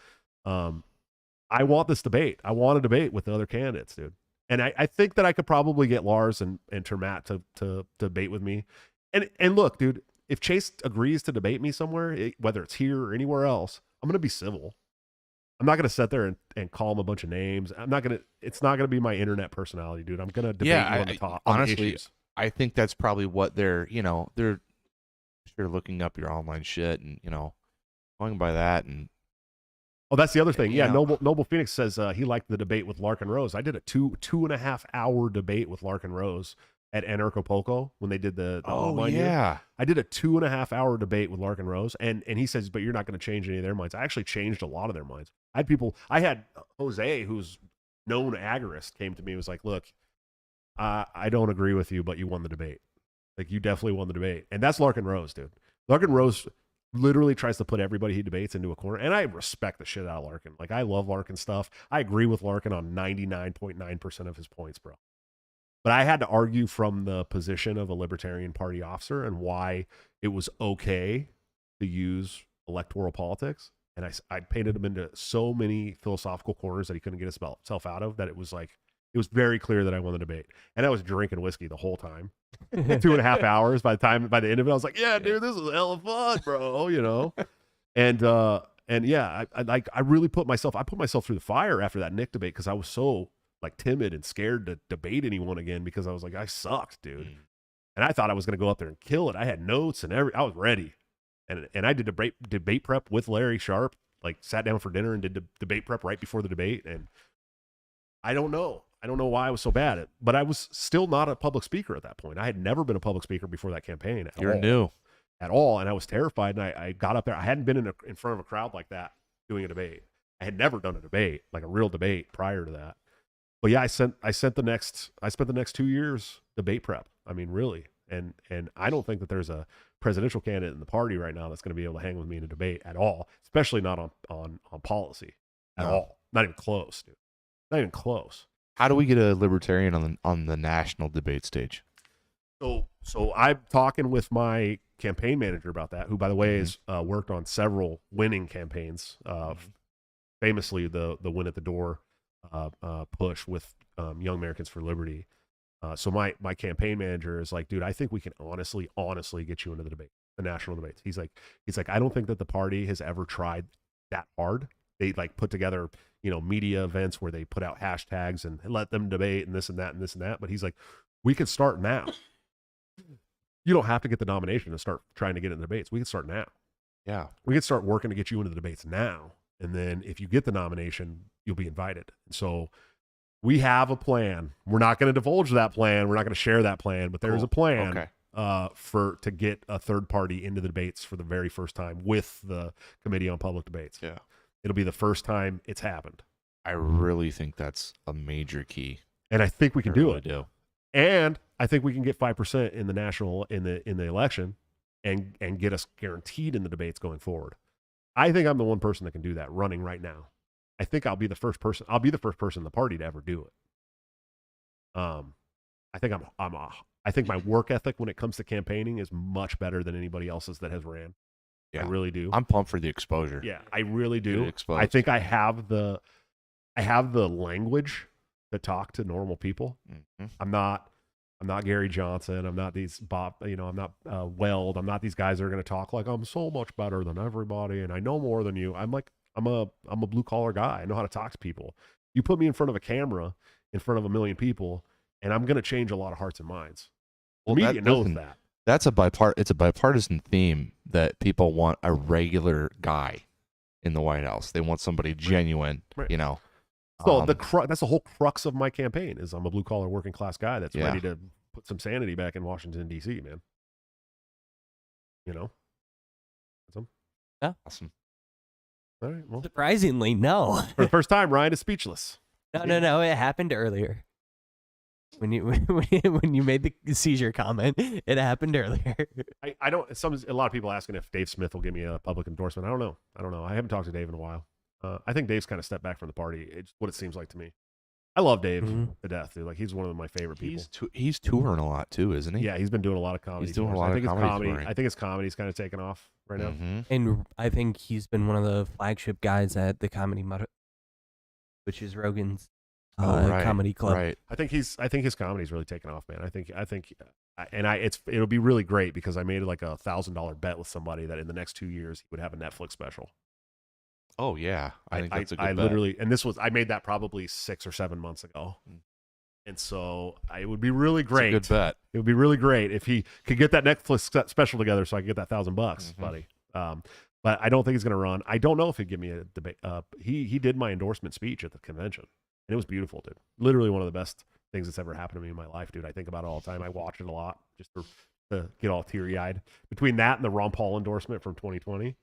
A: I want this debate. I want a debate with the other candidates, dude. And I think that I could probably get Lars and Termat to debate with me. And look, dude, if Chase agrees to debate me somewhere, whether it's here or anywhere else, I'm going to be civil. I'm not going to sit there and call him a bunch of names. It's not going to be my internet personality, dude. I'm going to debate you on the top.
B: Honestly,
A: issues.
B: I think that's probably what they're looking up your online shit and, going by that. And
A: oh, that's the other thing. Yeah, Noble Phoenix says he liked the debate with Larkin Rose. I did a 2.5 hour debate with Larkin Rose at Anarchapulco when they did the online year. I did a 2.5 hour debate with Larkin Rose, and he says, but you're not going to change any of their minds. I actually changed a lot of their minds. I had Jose, who's known agorist, came to me and was like, look, I don't agree with you, but you won the debate. Like, you definitely won the debate. And that's Larkin Rose, dude. Larkin Rose literally tries to put everybody he debates into a corner. And I respect the shit out of Larkin. Like, I love Larkin stuff. I agree with Larkin on 99.9% of his points, bro. But I had to argue from the position of a Libertarian Party officer and why it was okay to use electoral politics. And I painted him into so many philosophical corners that he couldn't get himself out of, that it was very clear that I won the debate. And I was drinking whiskey the whole time. 2.5 hours. By the end of it, I was like, yeah, dude, this is hella fun, bro, And yeah, I really put myself through the fire after that Nick debate, because I was so like timid and scared to debate anyone again, because I was like, I sucked, dude. And I thought I was going to go up there and kill it. I had notes and I was ready. And I did debate prep with Larry Sharp, like sat down for dinner and did debate prep right before the debate. And I don't know why I was so bad at, but I was still not a public speaker at that point. I had never been a public speaker before that campaign.
B: You're new
A: at all. And I was terrified. And I got up there. I hadn't been in front of a crowd like that doing a debate. I had never done a debate, like a real debate, prior to that. But yeah, I spent the next 2 years debate prep. I mean, really. And I don't think that there's a presidential candidate in the party right now that's going to be able to hang with me in a debate at all, especially not on policy at all. Not even close, dude. Not even close.
B: How do we get a libertarian on the national debate stage?
A: So I'm talking with my campaign manager about that, who, by the way, has worked on several winning campaigns. Famously, the Win at the Door push with Young Americans for Liberty. So my campaign manager is like, dude, I think we can honestly get you into the debate, the national debates. He's like, I don't think that the party has ever tried that hard. They like put together, media events where they put out hashtags and let them debate and this and that and this and that. But he's like, we could start now. You don't have to get the nomination to start trying to get in the debates. We can start now.
B: Yeah.
A: We can start working to get you into the debates now. And then if you get the nomination, you'll be invited. And so we have a plan. We're not going to divulge that plan. We're not going to share that plan, but there's a plan to get a third party into the debates for the very first time with the Committee on Public Debates.
B: Yeah.
A: It'll be the first time it's happened.
B: I really think that's a major key.
A: And I think we can do
B: really
A: it.
B: Do.
A: And I think we can get 5% in the national in the election and get us guaranteed in the debates going forward. I think I'm the one person that can do that running right now. I think I'll be the first person. I'll be the first person in the party to ever do it. I think I think my work ethic when it comes to campaigning is much better than anybody else's that has ran. Yeah. I really do.
B: I'm pumped for the exposure.
A: Yeah, I really do. I think I have the language to talk to normal people.
B: Mm-hmm.
A: I'm not Gary Johnson. I'm not these Bob. I'm not Weld. I'm not these guys that are going to talk like I'm so much better than everybody and I know more than you. I'm a blue collar guy. I know how to talk to people. You put me in front of a camera, in front of a million people, and I'm going to change a lot of hearts and minds. The media knows that.
B: It's a bipartisan theme that people want a regular guy in the White House. They want somebody genuine,
A: right. So that's the whole crux of my campaign is I'm a blue collar working class guy that's ready to put some sanity back in Washington, D.C., man.
B: Awesome.
A: All right. Well,
C: Surprisingly, no.
A: for the first time, Ryan is speechless.
C: No. It happened earlier. When you made the seizure comment, it happened earlier.
A: I don't. A lot of people asking if Dave Smith will give me a public endorsement. I don't know. I haven't talked to Dave in a while. I think Dave's kind of stepped back from the party. It's what it seems like to me. I love Dave to death, dude. Like he's one of my favorite people.
B: He's touring a lot too, isn't he?
A: Yeah, he's been doing a lot of comedy.
B: He's doing
A: tours.
B: a lot
A: I think
B: of
A: his
B: comedy touring.
A: I think his comedy's kind of taken off right now.
B: Mm-hmm.
C: And I think he's been one of the flagship guys at the Comedy Mud, which is Rogan's comedy club.
B: Right.
A: I think his comedy's really taken off, man. It'll be really great because I made like $1,000 bet with somebody that in the next 2 years he would have a Netflix special.
B: Oh yeah, I think that's a good bet.
A: Literally, and I made that probably 6 or 7 months ago, and so it would be really great.
B: It's a good bet.
A: It would be really great if he could get that Netflix special together, so I could get that $1,000, buddy. But I don't think he's going to run. I don't know if he'd give me a debate. He did my endorsement speech at the convention, and it was beautiful, dude. Literally one of the best things that's ever happened to me in my life, dude. I think about it all the time. I watch it a lot just to get all teary eyed. Between that and the Ron Paul endorsement from 2020,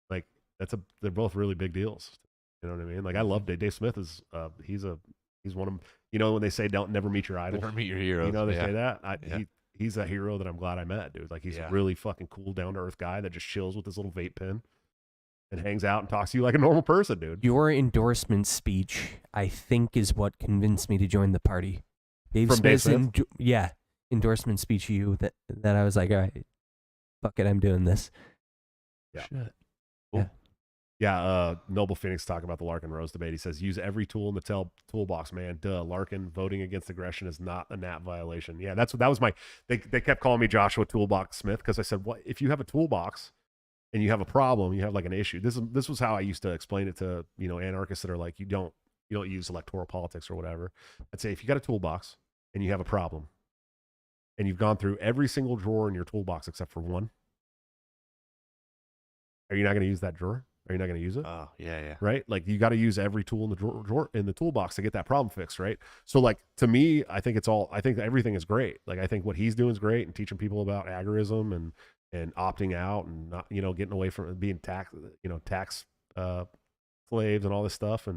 A: like. They're both really big deals. You know what I mean? Like I love Dave Smith is he's one of, when they say never meet your idol.
B: Never meet your heroes.
A: They say that. He's a hero that I'm glad I met, dude. Like he's a really fucking cool, down to earth guy that just chills with his little vape pen and hangs out and talks to you like a normal person, dude.
C: Your endorsement speech, I think, is what convinced me to join the party. Dave Smith's endorsement speech to you that I was like, all right, fuck it, I'm doing this.
A: Yeah.
B: Shit.
A: Cool. Yeah, Noble Phoenix talking about the Larkin Rose debate. He says, use every tool in the toolbox, man. Duh, Larkin voting against aggression is not a NAP violation. Yeah, that was they kept calling me Joshua Toolbox Smith because I said, what if you have a toolbox and you have a problem, you have like an issue. This was how I used to explain it to, anarchists that are like, you don't use electoral politics or whatever. I'd say if you got a toolbox and you have a problem and you've gone through every single drawer in your toolbox except for one, are you not going to use that drawer? Are you not going to use it?
B: Oh, yeah.
A: Right? Like you got to use every tool in the drawer in the toolbox to get that problem fixed, right? So like to me, I think everything is great. Like I think what he's doing is great and teaching people about agorism and opting out and not, getting away from being tax slaves and all this stuff.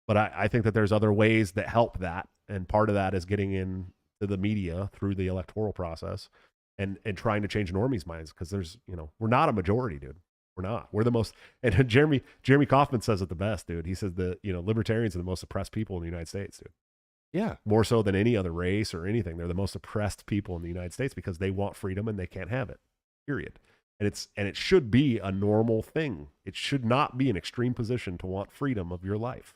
A: But I think that there's other ways that help that. And part of that is getting into the media through the electoral process and trying to change normies' minds. Cause there's, we're not a majority, dude. We're not. We're the most, and Jeremy Kaufman says it the best, dude. He says that, libertarians are the most oppressed people in the United States, dude.
B: Yeah.
A: More so than any other race or anything. They're the most oppressed people in the United States because they want freedom and they can't have it, period. And it should be a normal thing. It should not be an extreme position to want freedom of your life.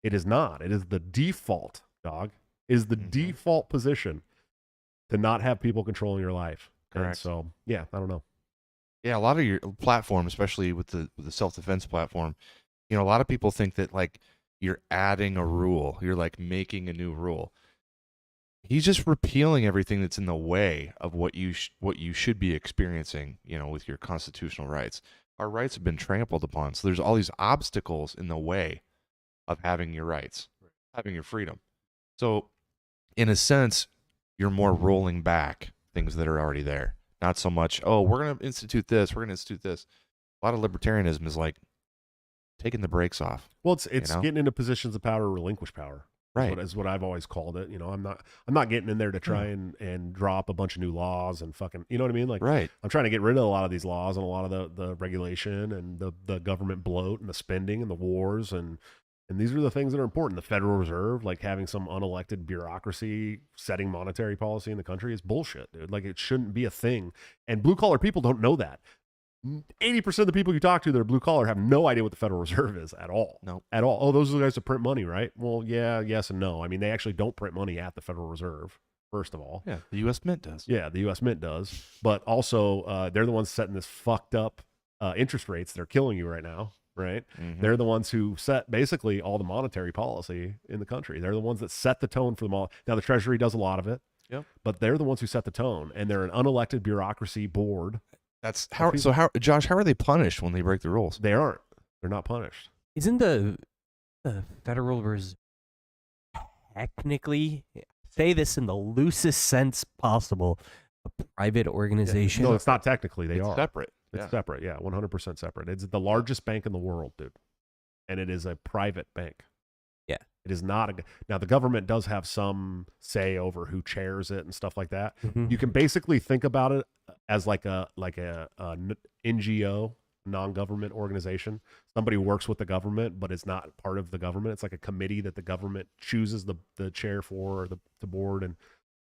A: It is not. It is the default, dog. It is the default position to not have people controlling your life.
B: Correct.
A: And so, yeah, I don't know.
B: Yeah, a lot of your platform, especially with the self-defense platform, a lot of people think that like you're adding a rule, you're like making a new rule. He's just repealing everything that's in the way of what you should be experiencing, with your constitutional rights. Our rights have been trampled upon, so there's all these obstacles in the way of having your rights, having your freedom. So, in a sense, you're more rolling back things that are already there. Not so much, we're going to institute this, we're going to institute this. A lot of libertarianism is like taking the brakes off.
A: Well, it's getting into positions of power, relinquish power.
B: Right.
A: Is what I've always called it. I'm not getting in there to try and drop a bunch of new laws and fucking, you know what I mean? Like,
B: right.
A: I'm trying to get rid of a lot of these laws and a lot of the regulation and the government bloat and the spending and the wars and these are the things that are important. The Federal Reserve, like having some unelected bureaucracy setting monetary policy in the country is bullshit, dude. Like it shouldn't be a thing. And blue collar people don't know that. 80% of the people you talk to that are blue collar have no idea what the Federal Reserve is at all.
B: No.
A: At all. Oh, those are the guys that print money, right? Well, yeah, yes and no. I mean, they actually don't print money at the Federal Reserve, first of all.
B: Yeah, the U.S. Mint does.
A: Yeah, the U.S. Mint does. But also, they're the ones setting this fucked up interest rates that are killing you right now. Right?
B: Mm-hmm.
A: They're the ones who set basically all the monetary policy in the country. They're the ones that set the tone for them all. Now, the Treasury does a lot of it, but they're the ones who set the tone, and they're an unelected bureaucracy board.
B: That's how. So how, Josh? How are they punished when they break the rules?
A: They aren't. They're not punished.
C: Isn't the Federal Reserve technically, say this in the loosest sense possible, a private organization?
A: No, it's not technically. They are
B: separate.
A: It's
B: Yeah.
A: separate. Yeah, 100% separate. It's the largest bank in the world, dude. And it is a private bank.
C: Yeah.
A: It is not a. Now, the government does have some say over who chairs it and stuff like that.
C: Mhm.
A: You can basically think about it as like a NGO, non-government organization. Somebody who works with the government, but is not part of the government. It's like a committee that the government chooses the chair for, or the board,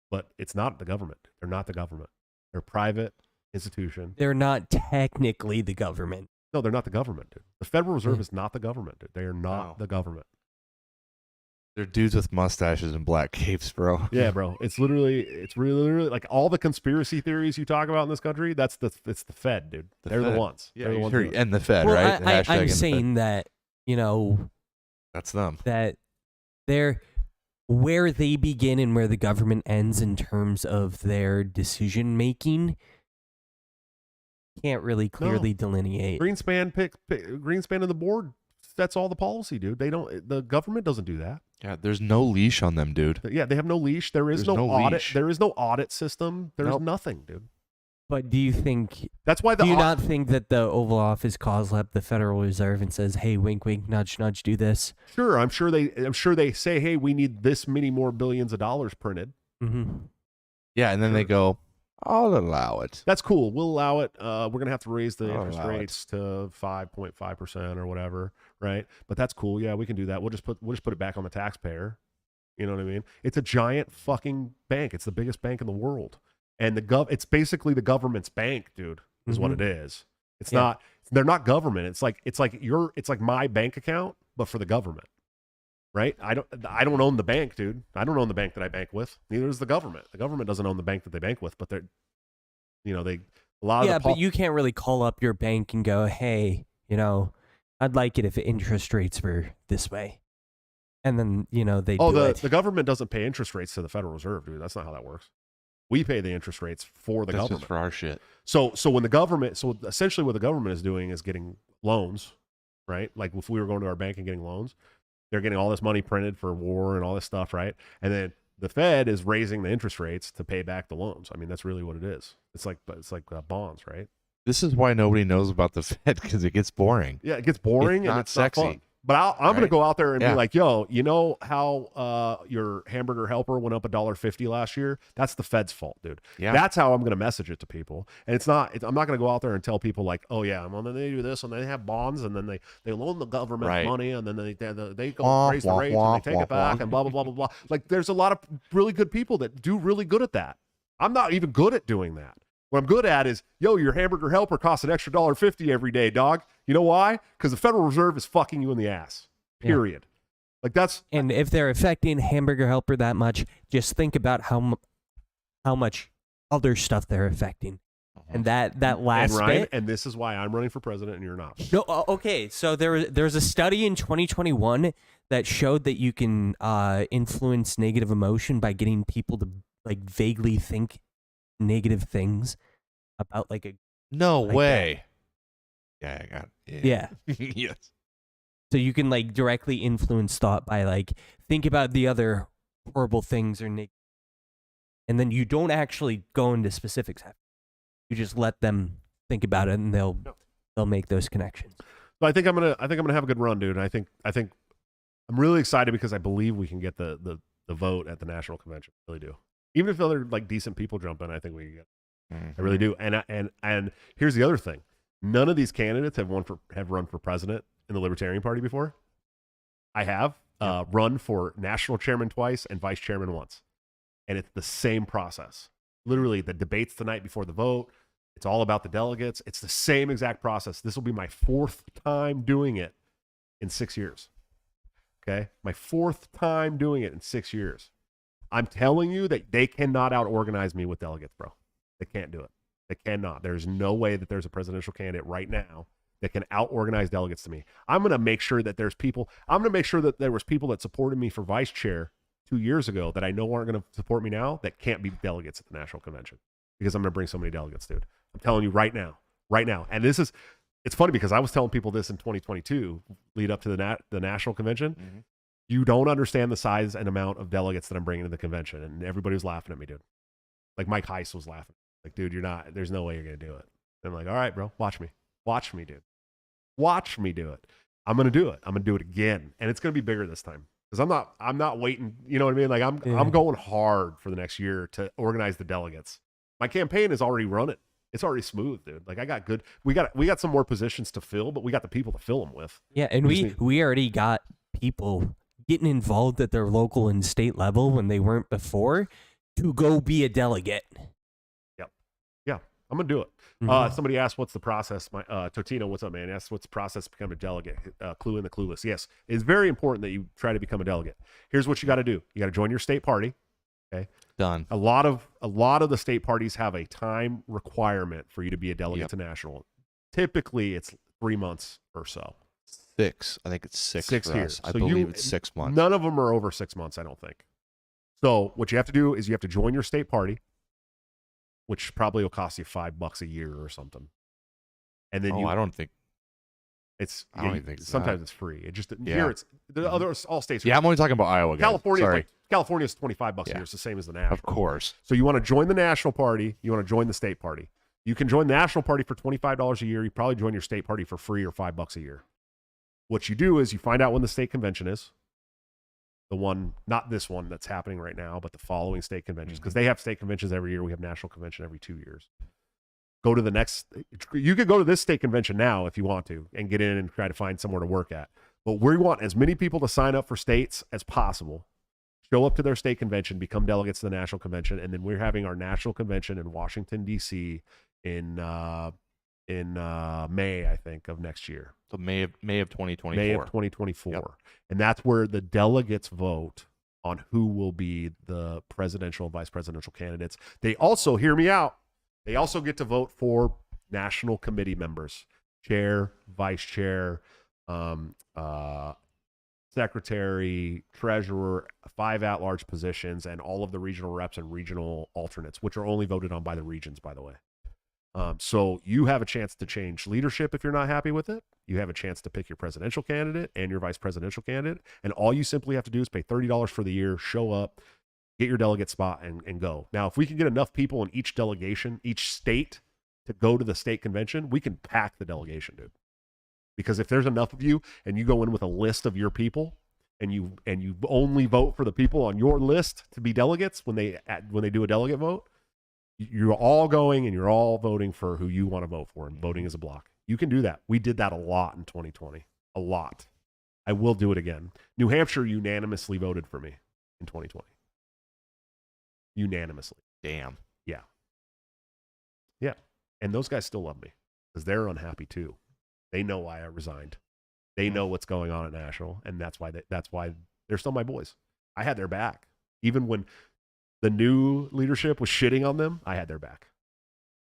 A: but it's not the government. They're not the government. They're a private institution.
C: They're not technically the government.
A: No, they're not the government, dude. The Federal Reserve
C: Yeah.
A: is not the government, dude. They are not
B: No.
A: the government.
B: They're dudes with mustaches and black capes, bro.
A: Yeah, bro. It's really like all the conspiracy theories you talk about in this country. It's the Fed, dude. They're
B: Fed.
A: the ones.
B: Yeah,
A: They're the
B: you
A: ones.
B: sure-
A: doing it.
B: and the Fed,
C: Well,
B: right? The hashtag and
C: I'm
B: the Fed.
C: saying that,
B: That's them.
C: that they're where they begin and where the government ends in terms of their decision making. Can't really clearly delineate.
A: Greenspan Greenspan and the board sets all the policy, dude. They don't. The government doesn't do that.
B: Yeah, there's no leash on them, dude.
A: Yeah, they have no leash. There is
B: There's
A: no
B: no
A: audit.
B: leash.
A: There is no audit system. There's
B: Nope.
A: nothing, dude.
C: But do you think?
A: That's why the
C: Do you not think that the Oval Office calls up the Federal Reserve and says, "Hey, wink, wink, nudge, nudge, do this"?
A: Sure, I'm sure they say, hey, we need this many more billions of dollars printed.
C: Mm-hmm.
B: Yeah, and then they go, I'll allow it.
A: That's cool. We'll allow it. We're gonna have to raise the
B: I'll
A: interest
B: allow it.
A: rates to 5.5% or whatever, right? But that's cool. Yeah, we can do that. We'll just put it back on the taxpayer. You know what I mean? It's a giant fucking bank. It's the biggest bank in the world, and it's basically the government's bank, dude. Is what
C: Mhm.
A: it is. It's
C: Yeah.
A: not. They're not government. It's like my bank account, but for the government. Right? I don't own the bank, dude. I don't own the bank that I bank with. Neither does the government. The government doesn't own the bank that they bank with, but they're, a lot
C: Yeah,
A: of the
C: but you can't really call up your bank and go, "Hey, I'd like it if interest rates were this way," and then they do it.
A: the government doesn't pay interest rates to the Federal Reserve, dude. That's not how that works. We pay the interest rates for the
B: That's
A: government.
B: just for our shit.
A: So essentially what the government is doing is getting loans, right? Like if we were going to our bank and getting loans, they're getting all this money printed for war and all this stuff, right? And then the Fed is raising the interest rates to pay back the loans. I mean, that's really what it is. It's like bonds, right?
B: This is why nobody knows about the Fed, because it gets boring.
A: Yeah, it gets boring
B: It's
A: and
B: not
A: it's not
B: sexy.
A: fun. But I'm going to
B: Right?
A: go out there and
B: Yeah.
A: be like, yo, you know how your hamburger helper went up $1.50 last year? That's the Fed's fault, dude.
B: Yeah.
A: That's how I'm going to message it to people. And I'm not going to go out there and tell people like, oh yeah, well, then they do this and they have bonds and then they loan the government
B: Right.
A: money and then they go
B: Wah,
A: raise the
B: wah,
A: rates
B: wah,
A: and they take
B: wah,
A: it back
B: wah.
A: and blah, blah, blah, blah, blah. Like there's a lot of really good people that do really good at that. I'm not even good at doing that. What I'm good at is, yo, your hamburger helper costs an extra $1.50 every day, dog. You know why? Because the Federal Reserve is fucking you in the ass.
C: Yeah.
A: Period. Like that's
C: And if they're affecting Hamburger Helper that much, just think about how much other stuff they're affecting. And that last
A: and Ryan,
C: bit.
A: and this is why I'm running for president and you're not.
C: No, okay. So there's a study in 2021 that showed that you can influence negative emotion by getting people to like vaguely think negative things about like a
B: No
C: Like
B: way. Yeah, I got it.
C: yeah.
B: Yes.
C: So you can like directly influence thought by like think about the other horrible things or and then you don't actually go into specifics. You just let them think about it and they'll make those connections.
A: So I think I'm gonna have a good run, dude. And I think I'm really excited because I believe we can get the vote at the national convention. I really do. Even if other like decent people jump in, I think we can get. I really do. And here's the other thing: none of these candidates have run for president in the Libertarian Party before. I have run for national chairman twice and vice chairman once, and it's the same process. Literally, the debates the night before the vote. It's all about the delegates. It's the same exact process. This will be my 4th time doing it in 6 years. Okay, my 4th time doing it in 6 years. I'm telling you that they cannot out-organize me with delegates, bro. They can't do it. They cannot. There's no way that there's a presidential candidate right now that can out-organize delegates to me. I'm going to make sure that there's people. I'm going to make sure that there was people that supported me for vice chair 2 years ago that I know aren't going to support me now that can't be delegates at the national convention because I'm going to bring so many delegates, dude. I'm telling you right now. And it's funny because I was telling people this in 2022, lead up to the national convention.
B: Mm-hmm.
A: You don't understand the size and amount of delegates that I'm bringing to the convention. And everybody was laughing at me, dude. Like Mike Heiss was laughing. Like, dude, there's no way you're going to do it. I'm like, all right, bro, watch me, dude, watch me do it. I'm gonna do it. I'm gonna do it again, and it's gonna be bigger this time because I'm not waiting. You know what I mean? Like I'm going hard for the next year to organize the delegates. My campaign is already running. It's already smooth, dude. Like we got some more positions to fill, but we got the people to fill them with.
C: Yeah, and we already got people getting involved at their local and state level when they weren't before to go be a delegate.
A: Yep. Yeah, I'm gonna do it. Somebody asked, "What's the process?" My Totino, what's up, man? Asked, "What's the process to become a delegate?" Clue in the clueless. Yes, it's very important that you try to become a delegate. Here's what you got to do: you got to join your state party. Okay,
B: Done.
A: A lot of the state parties have a time requirement for you to be a delegate to national. Typically, it's 3 months or so.
B: 6. I think it's 6 for
A: here.
B: us. I believe it's 6 months.
A: None of them are over 6 months, I don't think. So what you have to do is you have to join your state party, which probably will cost you $5 a year or something. And then
B: I don't think
A: it's.
B: I don't even think it's
A: sometimes
B: that.
A: it's free. It just here it's the other all states.
B: Yeah, I'm only talking about Iowa. Guys.
A: California is $25 a year. It's the same as the national.
B: Of course.
A: So you want to join the national party. You want to join the state party. You can join the national party for $25 a year. You probably join your state party for free or $5 a year. What you do is you find out when the state convention is. The one, not this one that's happening right now, but the following state conventions, because they have state conventions every year. We have national convention every 2 years. Go to the next. You could go to this state convention now if you want to and get in and try to find somewhere to work at. But we want as many people to sign up for states as possible. Show up to their state convention, become delegates to the national convention, and then we're having our national convention in Washington, D.C. in May, I think, of next year.
B: So May of 2024.
A: May of 2024.
B: Yep.
A: And that's where the delegates vote on who will be the presidential and vice presidential candidates. They also, hear me out, they also get to vote for national committee members, chair, vice chair, secretary, treasurer, 5 at-large positions, and all of the regional reps and regional alternates, which are only voted on by the regions, by the way. So you have a chance to change leadership if you're not happy with it. You have a chance to pick your presidential candidate and your vice presidential candidate. And all you simply have to do is pay $30 for the year, show up, get your delegate spot, and go. Now, if we can get enough people in each delegation, each state, to go to the state convention, we can pack the delegation, dude. Because if there's enough of you and you go in with a list of your people and you only vote for the people on your list to be delegates when they do a delegate vote, you're all going and you're all voting for who you want to vote for, and voting as a block. You can do that. We did that a lot in 2020. A lot. I will do it again. New Hampshire unanimously voted for me in 2020. Unanimously.
B: Damn.
A: Yeah. Yeah. And those guys still love me because they're unhappy too. They know why I resigned. They know what's going on at national, and that's why they're still my boys. I had their back. Even when the new leadership was shitting on them, I had their back.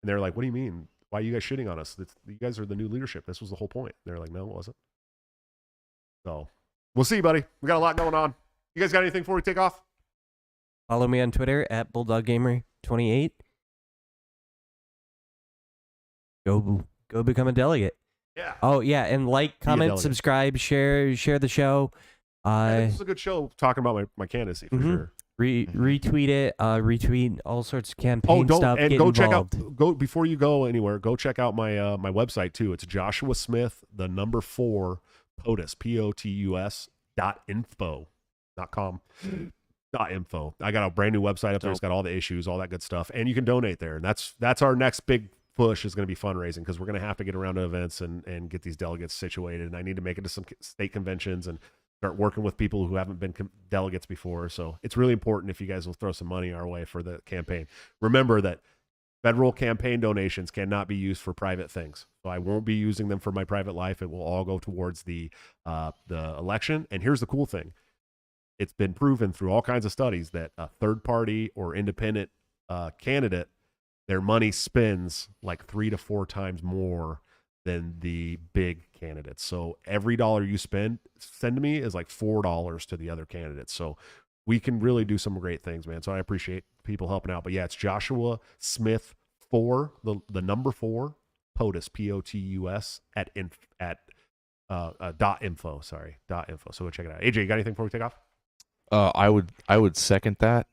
A: And they're like, "What do you mean? Why are you guys shitting on us? You guys are the new leadership. This was the whole point." They're like, "No, it wasn't." So we'll see, buddy. We got a lot going on. You guys got anything before we take off?
C: Follow me on Twitter at BulldogGamer28. Go become a delegate.
A: Yeah.
C: Oh yeah, and like, comment,
A: delegate.
C: subscribe, share the show.
A: This is a good show talking about my candidacy for sure.
C: Retweet it. Retweet all sorts of campaign stuff.
A: And
C: get
A: go
C: involved.
A: check out. Go before you go anywhere. Go check out my my website too. It's Joshua Smith, the number 4 POTUS POTUS.info.com. .info. I got a brand new website up there. It's got all the issues, all that good stuff, and you can donate there. And that's our next big push is going to be fundraising, because we're going to have to get around to events and get these delegates situated. And I need to make it to some state conventions and start working with people who haven't been delegates before. So it's really important if you guys will throw some money our way for the campaign. Remember that federal campaign donations cannot be used for private things. So I won't be using them for my private life. It will all go towards the election. And here's the cool thing. It's been proven through all kinds of studies that a third party or independent candidate, their money spends like 3 to 4 times more than the big candidates. So every dollar you send to me is like $4 to the other candidates. So we can really do some great things, man. So I appreciate people helping out. But yeah, it's Joshua Smith 4, the number 4, POTUS, POTUS at .info. Sorry, .info. So go check it out. AJ, you got anything before we take off?
B: I would second that.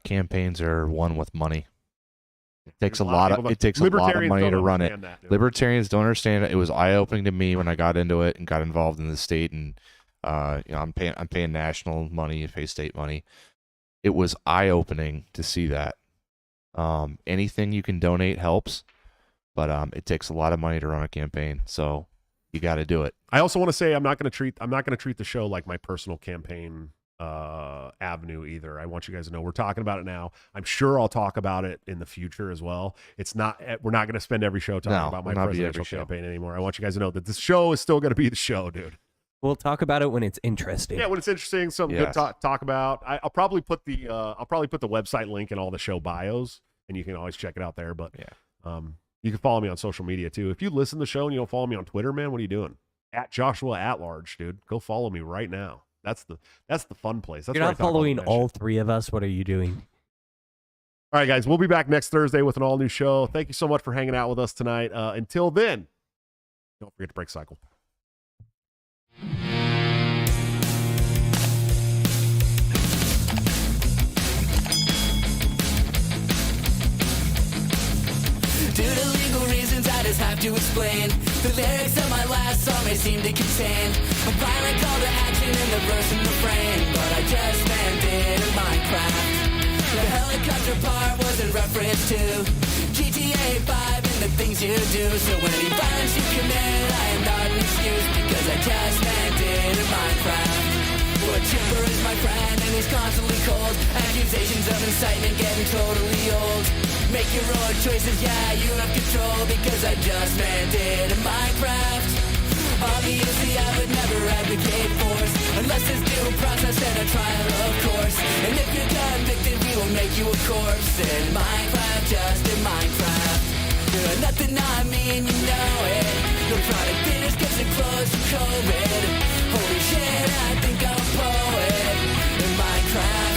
B: Campaigns are won with money. It takes a
A: There's
B: lot of
A: people
B: it takes a lot of
A: libertarians
B: money
A: don't
B: to run it.
A: understand that, dude.
B: Libertarians don't understand it. It was eye opening to me when I got into it and got involved in the state, and I'm paying national money, pay state money. It was eye opening to see that. Anything you can donate helps, but it takes a lot of money to run a campaign, so you got to do it.
A: I also want to say I'm not going to treat the show like my personal campaign avenue either. I want you guys to know we're talking about it now. I'm sure I'll talk about it in the future as well. We're not going to spend every show talking about my presidential campaign anymore. I want you guys to know that this show is still going to be the show, dude.
C: We'll talk about it when it's interesting.
A: Yeah, when it's interesting, something good to talk about. I'll probably put the website link in all the show bios, and you can always check it out there. But you can follow me on social media too. If you listen to the show and you don't follow me on Twitter, man, what are you doing? At Joshua at large, dude. Go follow me right now. That's the fun place. That's
C: You're not following all three of us. What are you doing?
A: All right, guys. We'll be back next Thursday with an all new show. Thank you so much for hanging out with us tonight. Until then, don't forget to break cycle.
D: Due to legal reasons, I just have to explain. The lyrics of my last song may seem to contain a violent call to action in the verse and refrain, but I just meant it in Minecraft. The helicopter part was in reference to GTA 5 and the things you do. So when any violence you commit, I am not an excuse, because I just meant it in Minecraft. But Chipper is my friend and he's constantly cold. Accusations of incitement getting totally old. Make your own choices, yeah, you have control, because I just meant it in Minecraft. Obviously I would never advocate force, unless there's due process and a trial, of course. And if you're convicted, we will make you a corpse. In Minecraft, just in Minecraft. You're nothing I mean, you know it. The product finished cause it closed from COVID. Holy shit, I think I'm a poet. In Minecraft.